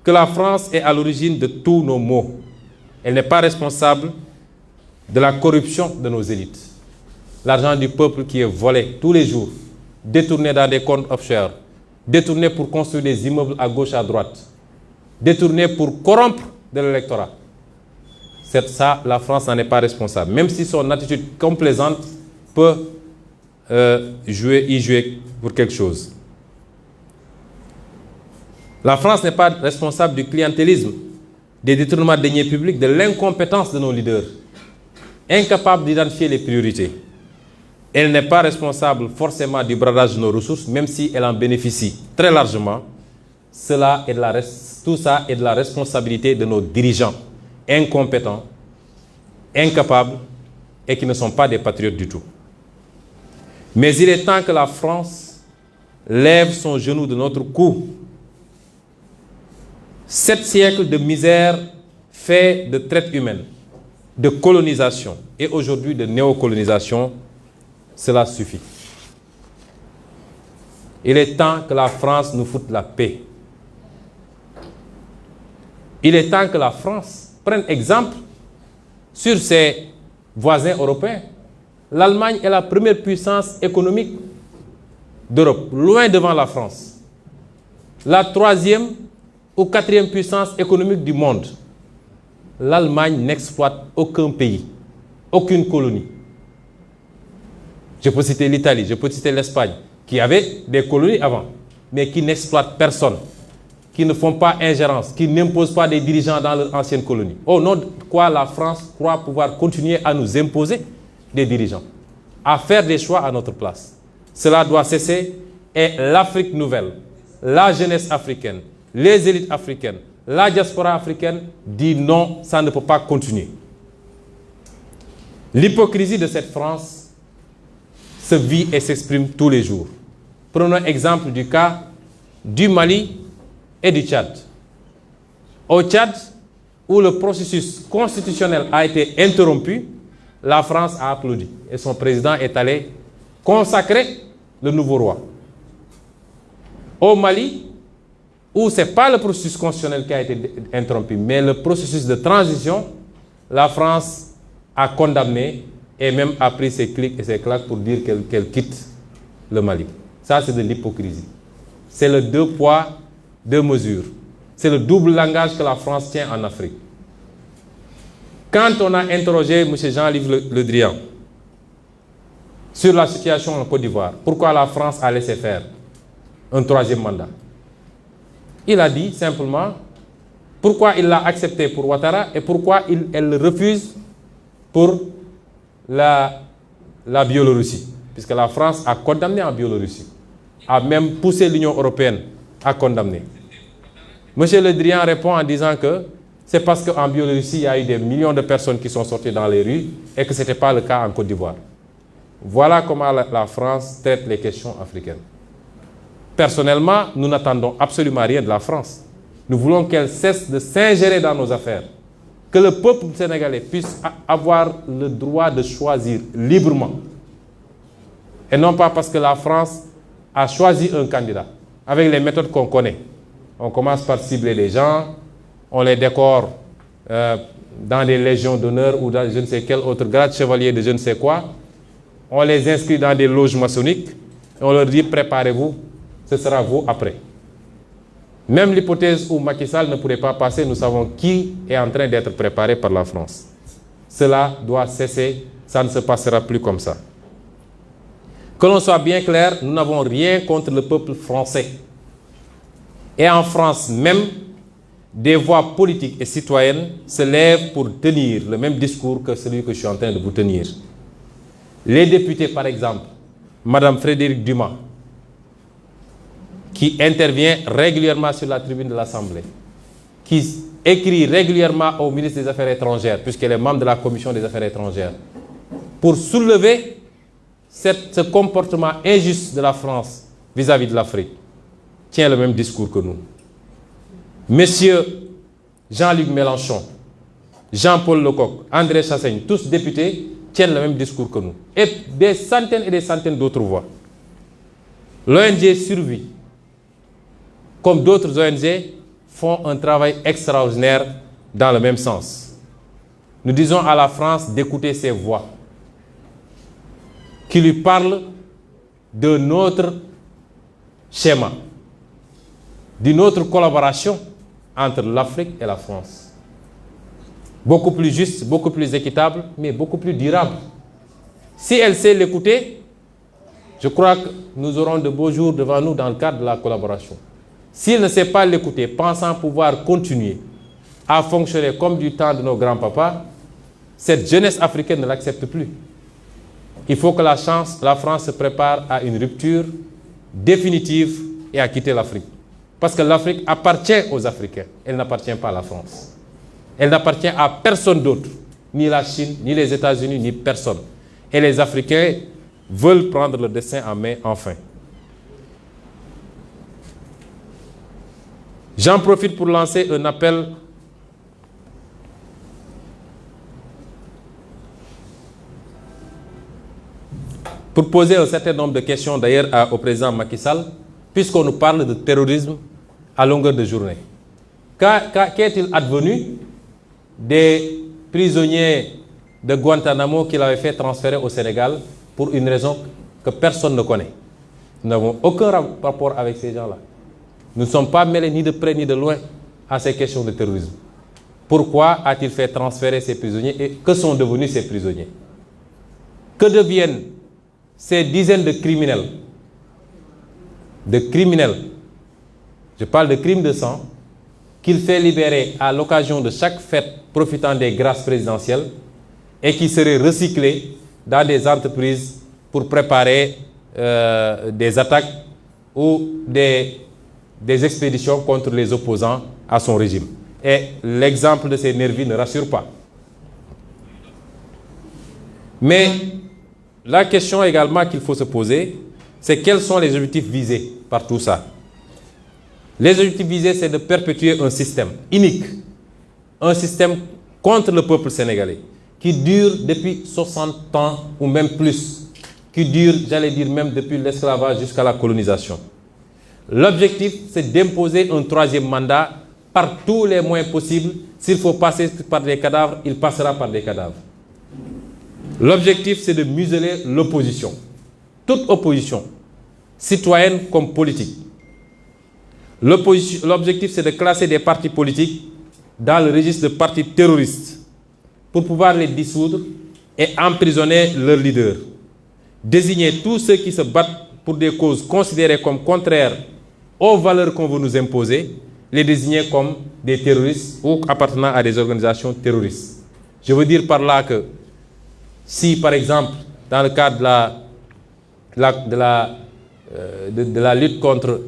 que la France est à l'origine de tous nos maux. Elle n'est pas responsable de la corruption de nos élites. L'argent du peuple qui est volé tous les jours, détourné dans des comptes offshore, détourné pour construire des immeubles à gauche, à droite, détourné pour corrompre de l'électorat. C'est ça, la France n'en est pas responsable. Même si son attitude complaisante peut y jouer pour quelque chose. La France n'est pas responsable du clientélisme, des détournements de deniers publics, de l'incompétence de nos leaders, incapables d'identifier les priorités. Elle n'est pas responsable forcément du bradage de nos ressources, même si elle en bénéficie très largement. Tout ça est de la responsabilité de nos dirigeants, incompétents, incapables et qui ne sont pas des patriotes du tout. Mais il est temps que la France lève son genou de notre cou. 7 siècles de misère faits de traite humaine, de colonisation et aujourd'hui de néocolonisation, cela suffit. Il est temps que la France nous foute la paix. Il est temps que la France prenne exemple sur ses voisins européens. L'Allemagne est la première puissance économique d'Europe, loin devant la France. La 3e ou 4e puissance économique du monde. L'Allemagne n'exploite aucun pays, aucune colonie. Je peux citer l'Italie, je peux citer l'Espagne, qui avait des colonies avant, mais qui n'exploitent personne, qui ne font pas ingérence, qui n'imposent pas des dirigeants dans leur ancienne colonie. Au nom de quoi la France croit pouvoir continuer à nous imposer des dirigeants, à faire des choix à notre place. Cela doit cesser et l'Afrique nouvelle, la jeunesse africaine, les élites africaines, la diaspora africaine dit non, ça ne peut pas continuer. L'hypocrisie de cette France se vit et s'exprime tous les jours. Prenons exemple du cas du Mali et du Tchad. Au Tchad, où le processus constitutionnel a été interrompu, la France a applaudi et son président est allé consacrer le nouveau roi. Au Mali, où ce n'est pas le processus constitutionnel qui a été interrompu, mais le processus de transition, la France a condamné et même a pris ses clics et ses claques pour dire qu'elle quitte le Mali. Ça, c'est de l'hypocrisie. C'est le 2 poids, 2 mesures. C'est le double langage que la France tient en Afrique. Quand on a interrogé M. Jean-Yves Le Drian sur la situation en Côte d'Ivoire, pourquoi la France a laissé faire un 3e mandat, il a dit simplement pourquoi il l'a accepté pour Ouattara et pourquoi elle le refuse pour la Biélorussie. Puisque la France a condamné en Biélorussie, a même poussé l'Union européenne à condamner. M. Le Drian répond en disant que c'est parce qu'en Biélorussie, il y a eu des millions de personnes qui sont sorties dans les rues et que ce n'était pas le cas en Côte d'Ivoire. Voilà comment la France traite les questions africaines. Personnellement, nous n'attendons absolument rien de la France. Nous voulons qu'elle cesse de s'ingérer dans nos affaires. Que le peuple sénégalais puisse avoir le droit de choisir librement Et non pas parce que la France a choisi un candidat, avec les méthodes qu'on connaît. On commence par cibler les gens, on les décore dans des légions d'honneur ou dans je ne sais quel autre grade, chevalier de je ne sais quoi. On les inscrit dans des loges maçonniques et on leur dit préparez-vous, ce sera vous après. Même l'hypothèse où Macky Sall ne pourrait pas passer, nous savons qui est en train d'être préparé par la France. Cela doit cesser, ça ne se passera plus comme ça. Que l'on soit bien clair, nous n'avons rien contre le peuple français. Et en France même, des voix politiques et citoyennes se lèvent pour tenir le même discours que celui que je suis en train de vous tenir. Les députés, par exemple, Madame Frédérique Dumas, qui intervient régulièrement sur la tribune de l'Assemblée, qui écrit régulièrement au ministre des Affaires étrangères, puisqu'elle est membre de la Commission des Affaires étrangères, pour soulever ce comportement injuste de la France vis-à-vis de l'Afrique, tient le même discours que nous. Messieurs Jean-Luc Mélenchon, Jean-Paul Lecoq, André Chassaigne, tous députés, tiennent le même discours que nous. Et des centaines d'autres voix. L'ONG Survie, comme d'autres ONG, font un travail extraordinaire dans le même sens. Nous disons à la France d'écouter ces voix qui lui parlent de notre schéma, d'une autre collaboration entre l'Afrique et la France. Beaucoup plus juste, beaucoup plus équitable, mais beaucoup plus durable. Si elle sait l'écouter, je crois que nous aurons de beaux jours devant nous dans le cadre de la collaboration. S'il ne sait pas l'écouter, pensant pouvoir continuer à fonctionner comme du temps de nos grands-papas, cette jeunesse africaine ne l'accepte plus. Il faut que la France se prépare à une rupture définitive et à quitter l'Afrique. Parce que l'Afrique appartient aux Africains, elle n'appartient pas à la France. Elle n'appartient à personne d'autre, ni la Chine, ni les États-Unis, ni personne. Et les Africains veulent prendre le destin en main enfin. J'en profite pour lancer un appel pour poser un certain nombre de questions d'ailleurs au président Macky Sall, puisqu'on nous parle de terrorisme à longueur de journée. Qu'est-il advenu des prisonniers de Guantanamo qu'il avait fait transférer au Sénégal pour une raison que personne ne connaît? Nous n'avons aucun rapport avec ces gens-là. Nous ne sommes pas mêlés ni de près ni de loin à ces questions de terrorisme. Pourquoi a-t-il fait transférer ces prisonniers et que sont devenus ces prisonniers? Que deviennent ces dizaines de criminels? Je parle de crimes de sang, qu'il fait libérer à l'occasion de chaque fête profitant des grâces présidentielles et qui seraient recyclés dans des entreprises pour préparer des attaques ou des expéditions contre les opposants à son régime. Et l'exemple de ces nervis ne rassure pas. Mais la question également qu'il faut se poser, c'est quels sont les objectifs visés par tout ça? Les objectifs visés, c'est de perpétuer un système inique, un système contre le peuple sénégalais, qui dure depuis 60 ans ou même plus, qui dure, j'allais dire même depuis l'esclavage jusqu'à la colonisation. L'objectif, c'est d'imposer un troisième mandat par tous les moyens possibles. S'il faut passer par des cadavres, il passera par des cadavres. L'objectif, c'est de museler l'opposition. Toute opposition, citoyenne comme politique. L'objectif, c'est de classer des partis politiques dans le registre de partis terroristes pour pouvoir les dissoudre et emprisonner leurs leaders. Désigner tous ceux qui se battent pour des causes considérées comme contraires aux valeurs qu'on veut nous imposer, les désigner comme des terroristes ou appartenant à des organisations terroristes. Je veux dire par là que si, par exemple, dans le cadre de la lutte contre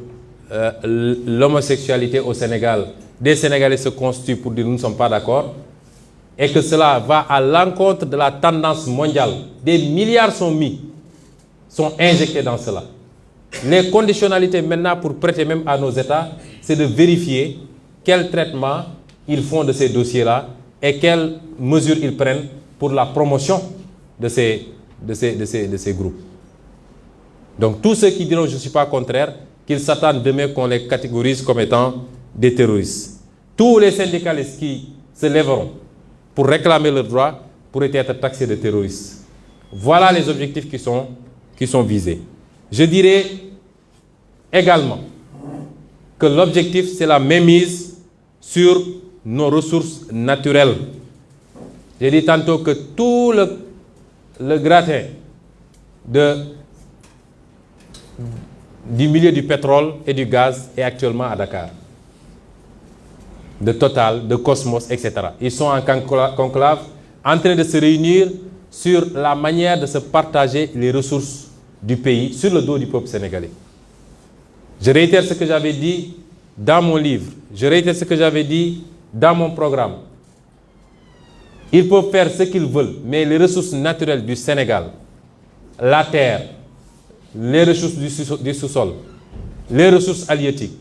l'homosexualité au Sénégal, des Sénégalais se constituent pour dire nous ne sommes pas d'accord, et que cela va à l'encontre de la tendance mondiale, des milliards sont injectés dans cela. Les conditionnalités maintenant pour prêter même à nos États, c'est de vérifier quel traitement ils font de ces dossiers-là et quelles mesures ils prennent pour la promotion de ces groupes. Donc tous ceux qui diront je ne suis pas contraire, qu'ils s'attendent demain qu'on les catégorise comme étant des terroristes. Tous les syndicalistes qui se lèveront pour réclamer leurs droits pourraient être taxés de terroristes. Voilà les objectifs qui sont visés. Je dirais également que l'objectif, c'est la mainmise sur nos ressources naturelles. J'ai dit tantôt que tout le gratin du milieu du pétrole et du gaz est actuellement à Dakar. De Total, de Cosmos, etc. Ils sont en conclave en train de se réunir sur la manière de se partager les ressources du pays sur le dos du peuple sénégalais. Je réitère ce que j'avais dit dans mon livre, je réitère ce que j'avais dit dans mon programme. Ils peuvent faire ce qu'ils veulent, mais les ressources naturelles du Sénégal, la terre, les ressources du sous-sol, les ressources halieutiques,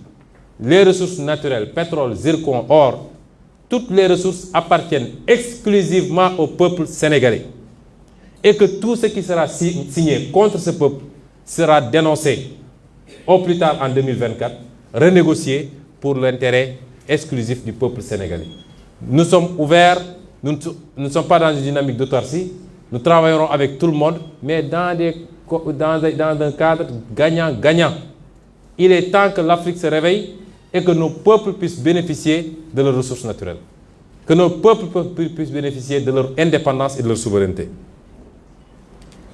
les ressources naturelles, pétrole, zircon, or, toutes les ressources appartiennent exclusivement au peuple sénégalais. Et que tout ce qui sera signé contre ce peuple sera dénoncé au plus tard en 2024, renégocié pour l'intérêt exclusif du peuple sénégalais. Nous sommes ouverts, nous ne sommes pas dans une dynamique d'autarcie, nous travaillerons avec tout le monde, mais dans un cadre gagnant-gagnant. Il est temps que l'Afrique se réveille et que nos peuples puissent bénéficier de leurs ressources naturelles. Que nos peuples puissent bénéficier de leur indépendance et de leur souveraineté.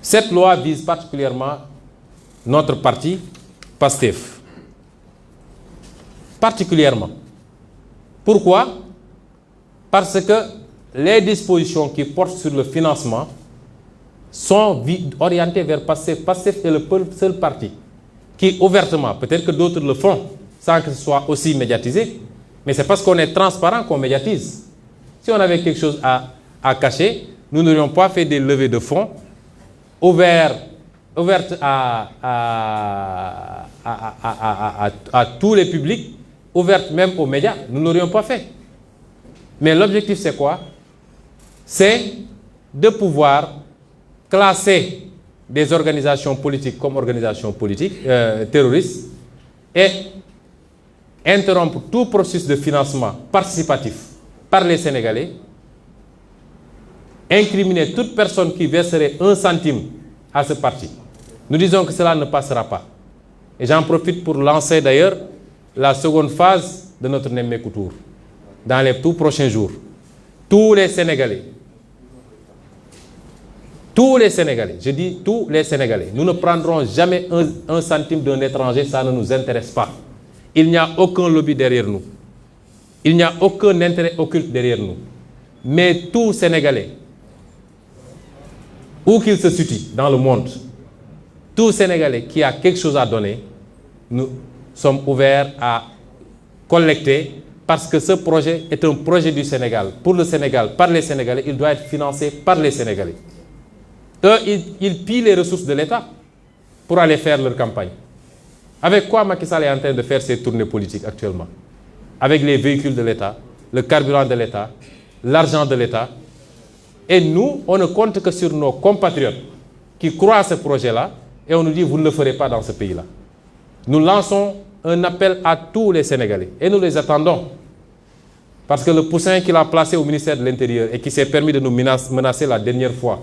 Cette loi vise particulièrement notre parti, PASTEF. Particulièrement. Pourquoi? Parce que les dispositions qui portent sur le financement sont orientées vers PASTEF. PASTEF est le seul parti qui, ouvertement, peut-être que d'autres le font, sans que ce soit aussi médiatisé, mais c'est parce qu'on est transparent qu'on médiatise. Si on avait quelque chose à cacher, nous n'aurions pas fait des levées de fonds ouvertes à tous les publics, ouvertes même aux médias, nous ne l'aurions pas fait. Mais l'objectif, c'est quoi? C'est de pouvoir classer des organisations politiques comme organisations politiques terroristes et interrompre tout processus de financement participatif par les Sénégalais, incriminer toute personne qui verserait 1 centime à ce parti. Nous disons que cela ne passera pas. Et j'en profite pour lancer d'ailleurs la seconde phase de notre Nemmekou Tour dans les tout prochains jours. Tous les Sénégalais, je dis tous les Sénégalais, nous ne prendrons jamais un centime d'un étranger, ça ne nous intéresse pas. Il n'y a aucun lobby derrière nous. Il n'y a aucun intérêt occulte derrière nous. Mais tout Sénégalais, où qu'il se situe dans le monde, tout Sénégalais qui a quelque chose à donner, nous sommes ouverts à collecter parce que ce projet est un projet du Sénégal. Pour le Sénégal, par les Sénégalais, il doit être financé par les Sénégalais. Eux, ils pillent les ressources de l'État pour aller faire leur campagne. Avec quoi Macky Sall est en train de faire ses tournées politiques actuellement? Avec les véhicules de l'État, le carburant de l'État, l'argent de l'État. Et nous, on ne compte que sur nos compatriotes qui croient à ce projet-là et on nous dit vous ne le ferez pas dans ce pays-là. Nous lançons un appel à tous les Sénégalais et nous les attendons. Parce que le poussin qu'il a placé au ministère de l'Intérieur et qui s'est permis de nous menacer la dernière fois,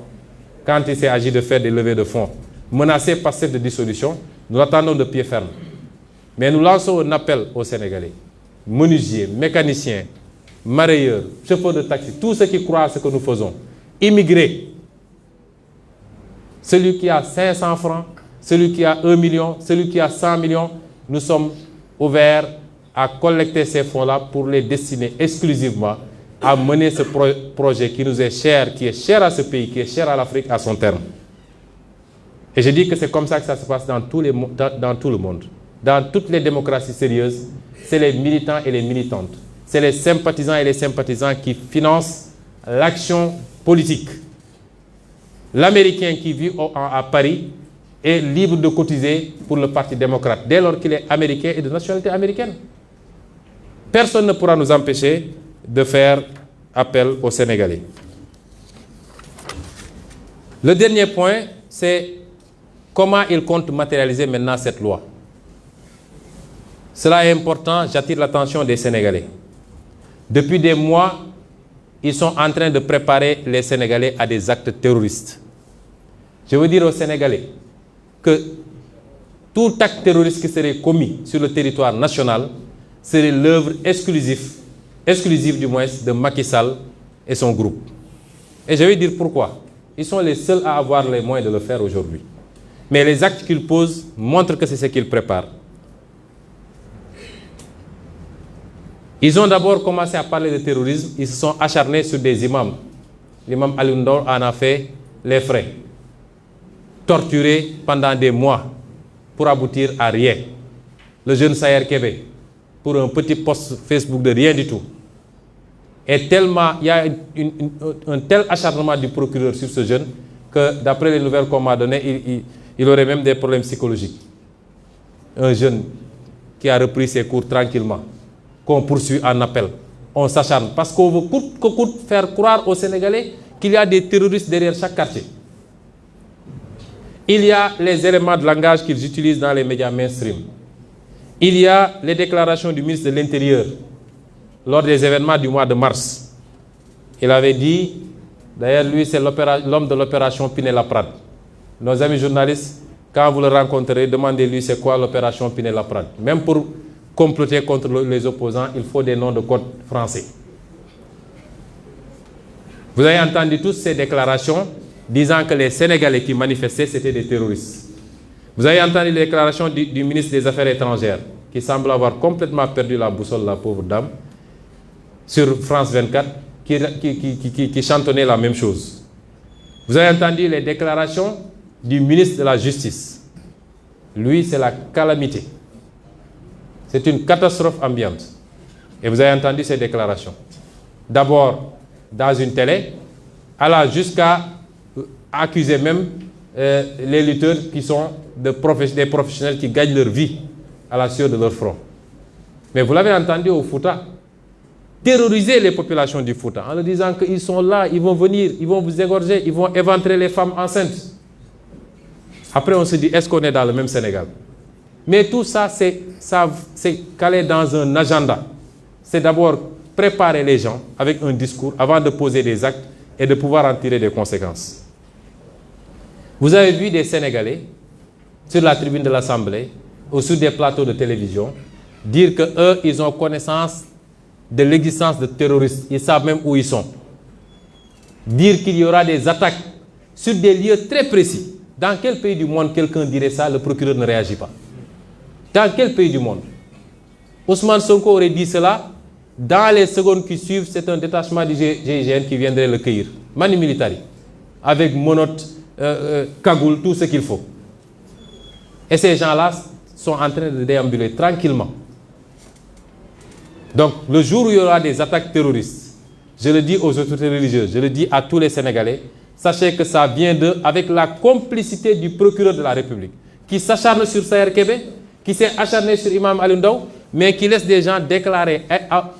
quand il s'est agi de faire des levées de fonds, menacer PASTEF de dissolution, nous l'attendons de pied ferme. Mais nous lançons un appel aux Sénégalais, menuisiers, mécaniciens, marailleurs, chauffeurs de taxi, tous ceux qui croient à ce que nous faisons, immigrés, celui qui a 500 francs, celui qui a 1 million, celui qui a 100 millions, nous sommes ouverts à collecter ces fonds-là pour les destiner exclusivement à mener ce projet qui nous est cher, qui est cher à ce pays, qui est cher à l'Afrique à son terme. Et je dis que c'est comme ça que ça se passe dans tout le monde. Dans toutes les démocraties sérieuses, c'est les militants et les militantes. C'est les sympathisants et les sympathisants qui financent l'action politique. L'Américain qui vit à Paris est libre de cotiser pour le Parti démocrate, dès lors qu'il est américain et de nationalité américaine. Personne ne pourra nous empêcher de faire appel aux Sénégalais. Le dernier point, c'est comment il compte matérialiser maintenant cette loi. Cela est important, j'attire l'attention des Sénégalais. Depuis des mois, ils sont en train de préparer les Sénégalais à des actes terroristes. Je veux dire aux Sénégalais que tout acte terroriste qui serait commis sur le territoire national serait l'œuvre exclusive du moins de Macky Sall et son groupe. Et je vais dire pourquoi. Ils sont les seuls à avoir les moyens de le faire aujourd'hui. Mais les actes qu'ils posent montrent que c'est ce qu'ils préparent. Ils ont d'abord commencé à parler de terrorisme, ils se sont acharnés sur des imams. L'imam Alioune Ndao en a fait les frais. Torturé pendant des mois pour aboutir à rien. Le jeune Sayer Kébé, pour un petit post Facebook de rien du tout. Et tellement, il y a un tel acharnement du procureur sur ce jeune que d'après les nouvelles qu'on m'a données, il aurait même des problèmes psychologiques. Un jeune qui a repris ses cours tranquillement, qu'on poursuit en appel. On s'acharne parce qu'on veut coûte que coûte faire croire aux Sénégalais qu'il y a des terroristes derrière chaque quartier. Il y a les éléments de langage qu'ils utilisent dans les médias mainstream. Il y a les déclarations du ministre de l'Intérieur lors des événements du mois de mars. Il avait dit, d'ailleurs lui c'est l'homme de l'opération Pinel-Laprade. Nos amis journalistes, quand vous le rencontrerez, demandez-lui c'est quoi l'opération Pinel-Laprade. Même pour comploter contre les opposants, il faut des noms de code français. Vous avez entendu toutes ces déclarations disant que les Sénégalais qui manifestaient, c'était des terroristes. Vous avez entendu les déclarations du ministre des Affaires étrangères, qui semble avoir complètement perdu la boussole, la pauvre dame, sur France 24, qui chantonnait la même chose. Vous avez entendu les déclarations du ministre de la Justice. Lui, c'est la calamité. C'est une catastrophe ambiante. Et vous avez entendu ces déclarations. D'abord, dans une télé, allant jusqu'à accuser même les lutteurs qui sont des professionnels qui gagnent leur vie à la sueur de leur front. Mais vous l'avez entendu au Fouta, terroriser les populations du Fouta en leur disant qu'ils sont là, ils vont venir, ils vont vous égorger, ils vont éventrer les femmes enceintes. Après, on se dit, est-ce qu'on est dans le même Sénégal? Mais tout ça, c'est calé dans un agenda. C'est d'abord préparer les gens avec un discours avant de poser des actes et de pouvoir en tirer des conséquences. Vous avez vu des Sénégalais sur la tribune de l'Assemblée ou sur des plateaux de télévision dire qu'eux, ils ont connaissance de l'existence de terroristes. Ils savent même où ils sont. Dire qu'il y aura des attaques sur des lieux très précis. Dans quel pays du monde quelqu'un dirait ça, le procureur ne réagit pas? Dans quel pays du monde? Ousmane Sonko aurait dit cela. Dans les secondes qui suivent, c'est un détachement du GIGN qui viendrait le cueillir. Manu militari. Avec monote, cagoule, tout ce qu'il faut. Et ces gens-là sont en train de déambuler tranquillement. Donc, le jour où il y aura des attaques terroristes, je le dis aux autorités religieuses, je le dis à tous les Sénégalais, sachez que ça vient d'eux avec la complicité du procureur de la République, qui s'acharne sur Sayer Kébé, qui s'est acharné sur Imam Alioune Ndao, mais qui laisse des gens déclarer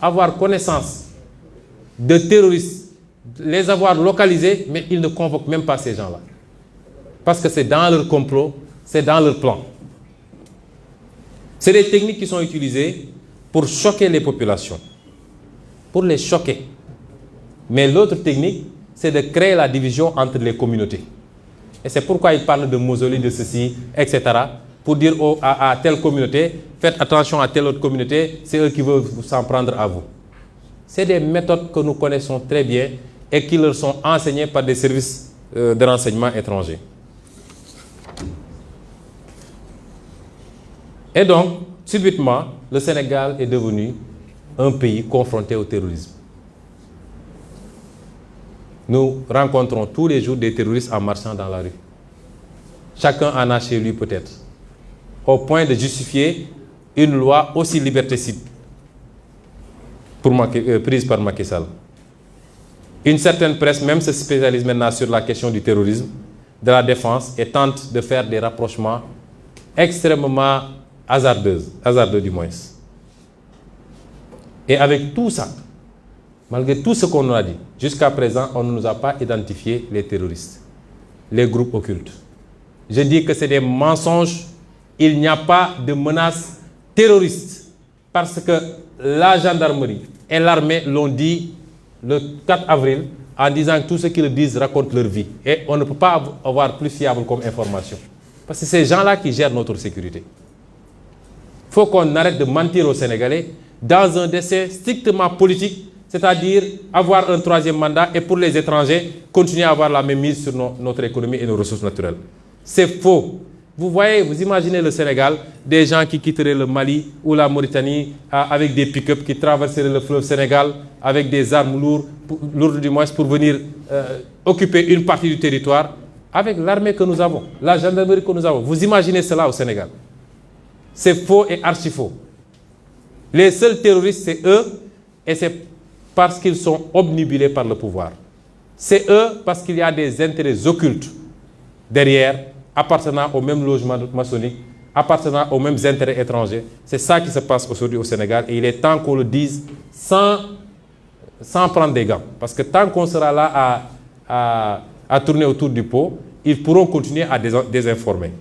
avoir connaissance de terroristes, les avoir localisés, mais ils ne convoquent même pas ces gens-là. Parce que c'est dans leur complot, c'est dans leur plan. C'est des techniques qui sont utilisées pour choquer les populations, pour les choquer. Mais l'autre technique, c'est de créer la division entre les communautés. Et c'est pourquoi ils parlent de mausolée, de ceci, etc., pour dire à telle communauté, faites attention à telle autre communauté, c'est eux qui veulent s'en prendre à vous. C'est des méthodes que nous connaissons très bien et qui leur sont enseignées par des services de renseignement étrangers. Et donc, subitement, le Sénégal est devenu un pays confronté au terrorisme. Nous rencontrons tous les jours des terroristes en marchant dans la rue. Chacun en a chez lui peut-être. Au point de justifier une loi aussi liberticide prise par Macky Sall. Une certaine presse même se spécialise maintenant sur la question du terrorisme, de la défense, et tente de faire des rapprochements extrêmement hasardeux du moins. Et avec tout ça, malgré tout ce qu'on nous a dit, jusqu'à présent, on ne nous a pas identifié les terroristes, les groupes occultes, je dis que c'est des mensonges. Il n'y a pas de menace terroriste parce que la gendarmerie et l'armée l'ont dit le 4 avril en disant que tout ce qu'ils disent raconte leur vie. Et on ne peut pas avoir plus fiable comme information. Parce que c'est ces gens-là qui gèrent notre sécurité. Il faut qu'on arrête de mentir aux Sénégalais dans un dessein strictement politique, c'est-à-dire avoir un troisième mandat et pour les étrangers, continuer à avoir la même mise sur notre économie et nos ressources naturelles. C'est faux. Vous voyez, vous imaginez le Sénégal, des gens qui quitteraient le Mali ou la Mauritanie avec des pick-up qui traverseraient le fleuve Sénégal avec des armes lourdes du moins pour venir occuper une partie du territoire avec l'armée que nous avons, la gendarmerie que nous avons. Vous imaginez cela au Sénégal? C'est faux et archi-faux. Les seuls terroristes, c'est eux, et c'est parce qu'ils sont obnubilés par le pouvoir. C'est eux parce qu'il y a des intérêts occultes derrière, appartenant au même logement maçonnique, appartenant aux mêmes intérêts étrangers. C'est ça qui se passe aujourd'hui au Sénégal et il est temps qu'on le dise sans prendre des gants. Parce que tant qu'on sera là à tourner autour du pot, ils pourront continuer à désinformer.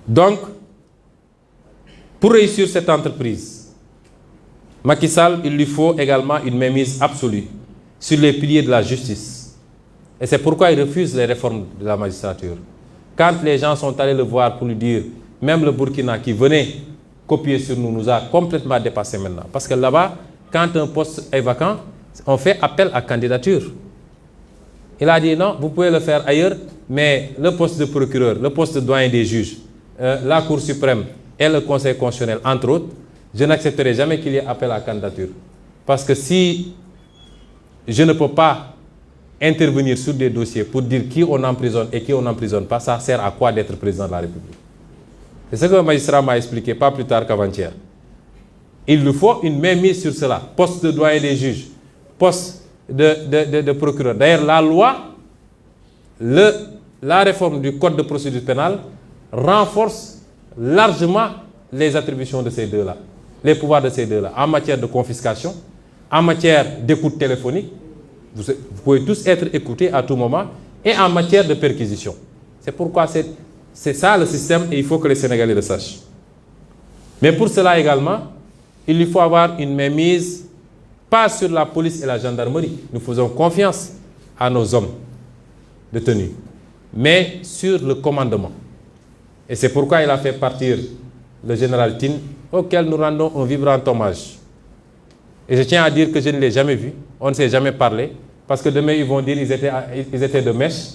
Donc, pour réussir cette entreprise, Macky Sall, il lui faut également une mainmise absolue sur les piliers de la justice. Et c'est pourquoi il refuse les réformes de la magistrature. Quand les gens sont allés le voir pour lui dire, même le Burkina qui venait copier sur nous, nous a complètement dépassé maintenant. Parce que là-bas, quand un poste est vacant, on fait appel à candidature. Il a dit non, vous pouvez le faire ailleurs, mais le poste de procureur, le poste de doyen des juges, la Cour suprême et le Conseil constitutionnel, entre autres, je n'accepterai jamais qu'il y ait appel à candidature. Parce que si je ne peux pas intervenir sur des dossiers pour dire qui on emprisonne et qui on n'emprisonne pas, ça sert à quoi d'être président de la République? C'est ce que le magistrat m'a expliqué pas plus tard qu'avant-hier. Il nous faut une mainmise sur cela. Poste de doyen des juges, poste de procureur. D'ailleurs, la loi, la réforme du code de procédure pénale renforce largement les attributions de ces deux-là, les pouvoirs de ces deux-là, en matière de confiscation, en matière d'écoute téléphonique. Vous pouvez tous être écoutés à tout moment, et en matière de perquisition. C'est pourquoi c'est ça le système et il faut que les Sénégalais le sachent. Mais pour cela également, il lui faut avoir une mainmise, pas sur la police et la gendarmerie. Nous faisons confiance à nos hommes de tenue, mais sur le commandement. Et c'est pourquoi il a fait partir le général Tine, auquel nous rendons un vibrant hommage. Et je tiens à dire que je ne l'ai jamais vu, on ne s'est jamais parlé, parce que demain ils vont dire qu'ils étaient de mèche.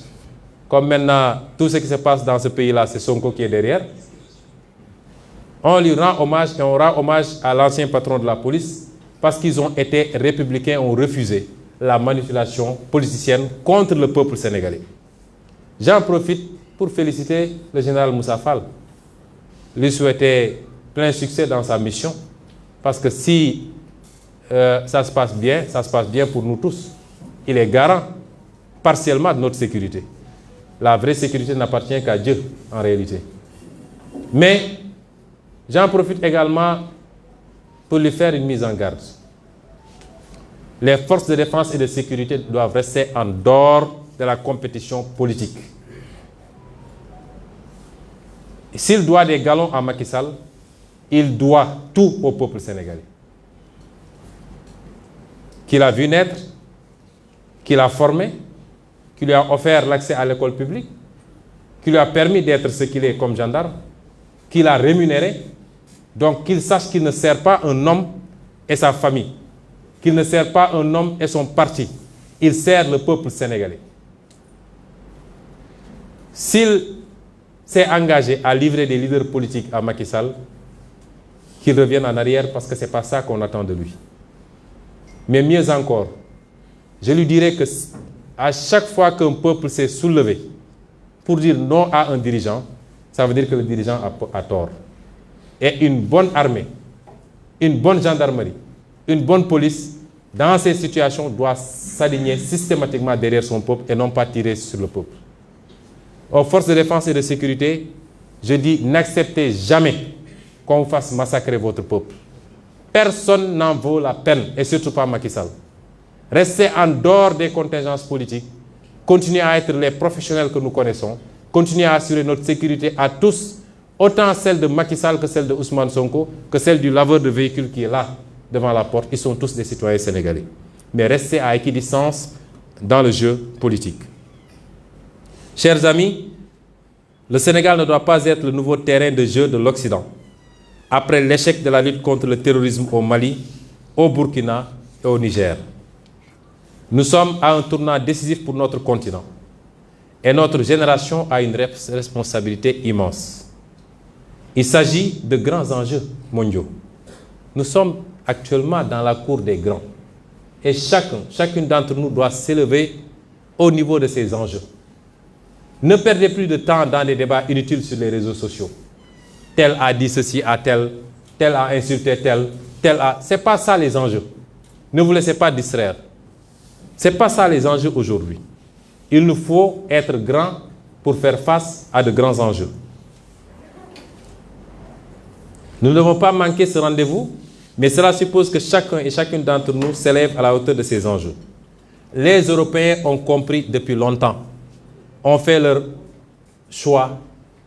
Comme maintenant, tout ce qui se passe dans ce pays-là, c'est Sonko qui est derrière. On lui rend hommage et on rend hommage à l'ancien patron de la police, parce qu'ils ont été républicains, ont refusé la manipulation politicienne contre le peuple sénégalais. J'en profite pour féliciter le général Moussa Fall, lui souhaiter plein succès dans sa mission, parce que si ça se passe bien pour nous tous. Il est garant partiellement de notre sécurité. La vraie sécurité n'appartient qu'à Dieu, en réalité. Mais j'en profite également pour lui faire une mise en garde. Les forces de défense et de sécurité doivent rester en dehors de la compétition politique. S'il doit des galons à Macky Sall, il doit tout au peuple sénégalais. Qu'il a vu naître, qu'il a formé, qui lui a offert l'accès à l'école publique, qui lui a permis d'être ce qu'il est comme gendarme, qu'il a rémunéré, donc qu'il sache qu'il ne sert pas un homme et sa famille, qu'il ne sert pas un homme et son parti, il sert le peuple sénégalais. S'il s'est engagé à livrer des leaders politiques à Macky Sall, qu'il revienne en arrière parce que ce n'est pas ça qu'on attend de lui. Mais mieux encore, je lui dirais que à chaque fois qu'un peuple s'est soulevé pour dire non à un dirigeant, ça veut dire que le dirigeant a tort. Et une bonne armée, une bonne gendarmerie, une bonne police, dans ces situations, doit s'aligner systématiquement derrière son peuple et non pas tirer sur le peuple. Aux forces de défense et de sécurité, je dis n'acceptez jamais qu'on vous fasse massacrer votre peuple. Personne n'en vaut la peine, et surtout pas Macky Sall. Restez en dehors des contingences politiques continuer à être les professionnels que nous connaissons, continuer à assurer notre sécurité à tous, autant celle de Macky Sall que celle de Ousmane Sonko, que celle du laveur de véhicules qui est là, devant la porte. Ils sont tous des citoyens sénégalais. Mais rester à équidistance dans le jeu politique. Chers amis, le Sénégal ne doit pas être le nouveau terrain de jeu de l'Occident. Après l'échec de la lutte contre le terrorisme au Mali, au Burkina et au Niger. Nous sommes à un tournant décisif pour notre continent. Et notre génération a une responsabilité immense. Il s'agit de grands enjeux mondiaux. Nous sommes actuellement dans la cour des grands. Et chacune d'entre nous doit s'élever au niveau de ces enjeux. Ne perdez plus de temps dans des débats inutiles sur les réseaux sociaux. Tel a dit ceci à tel, tel a insulté tel a... Ce n'est pas ça les enjeux. Ne vous laissez pas distraire. Ce n'est pas ça les enjeux aujourd'hui. Il nous faut être grands pour faire face à de grands enjeux. Nous ne devons pas manquer ce rendez-vous, mais cela suppose que chacun et chacune d'entre nous s'élève à la hauteur de ces enjeux. Les Européens ont compris depuis longtemps, ont fait leur choix,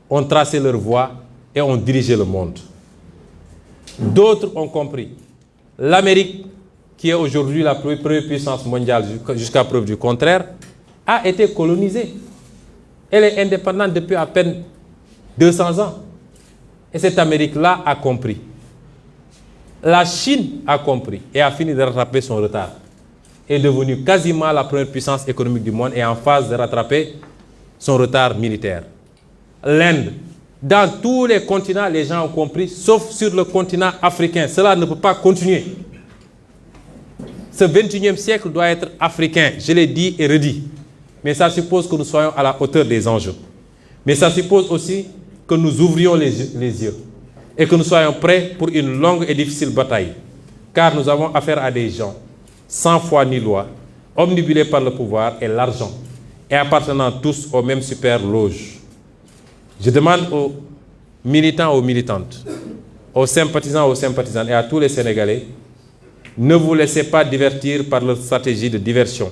ont tracé leur voie et ont dirigé le monde. D'autres ont compris. L'Amérique, qui est aujourd'hui la première puissance mondiale jusqu'à preuve du contraire, a été colonisée. Elle est indépendante depuis à peine 200 ans. Et cette Amérique-là a compris. La Chine a compris et a fini de rattraper son retard. Est devenue quasiment la première puissance économique du monde et en phase de rattraper son retard militaire. L'Inde, dans tous les continents, les gens ont compris, sauf sur le continent africain. Cela ne peut pas continuer. Ce 21e siècle doit être africain, je l'ai dit et redit. Mais ça suppose que nous soyons à la hauteur des enjeux. Mais ça suppose aussi que nous ouvrions les yeux et que nous soyons prêts pour une longue et difficile bataille. Car nous avons affaire à des gens sans foi ni loi, omnibulés par le pouvoir et l'argent, et appartenant tous aux mêmes super loges. Je demande aux militants, aux militantes, aux sympathisants, aux sympathisantes et à tous les Sénégalais, ne vous laissez pas divertir par leur stratégie de diversion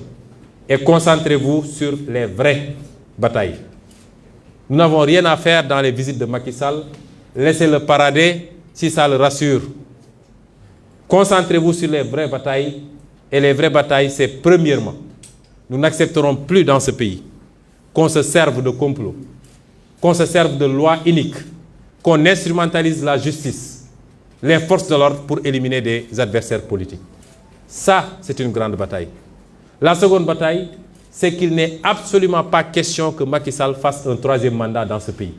et concentrez-vous sur les vraies batailles. Nous n'avons rien à faire dans les visites de Macky Sall. Laissez-le parader si ça le rassure. Concentrez-vous sur les vraies batailles. Et les vraies batailles, c'est premièrement, nous n'accepterons plus dans ce pays qu'on se serve de complot, qu'on se serve de lois iniques, qu'on instrumentalise la justice, les forces de l'ordre pour éliminer des adversaires politiques. Ça, c'est une grande bataille. La seconde bataille, c'est qu'il n'est absolument pas question que Macky Sall fasse un troisième mandat dans ce pays.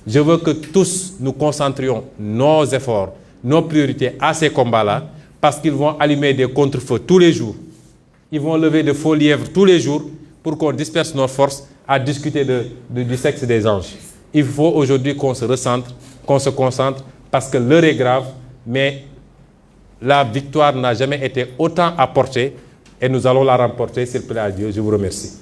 Je veux que tous nous concentrions nos efforts, nos priorités à ces combats-là, parce qu'ils vont allumer des contre-feux tous les jours. Ils vont lever de faux lièvres tous les jours pour qu'on disperse nos forces à discuter du sexe des anges. Il faut aujourd'hui qu'on se recentre, qu'on se concentre, parce que l'heure est grave, mais la victoire n'a jamais été autant apportée et nous allons la remporter, s'il plaît à Dieu. Je vous remercie.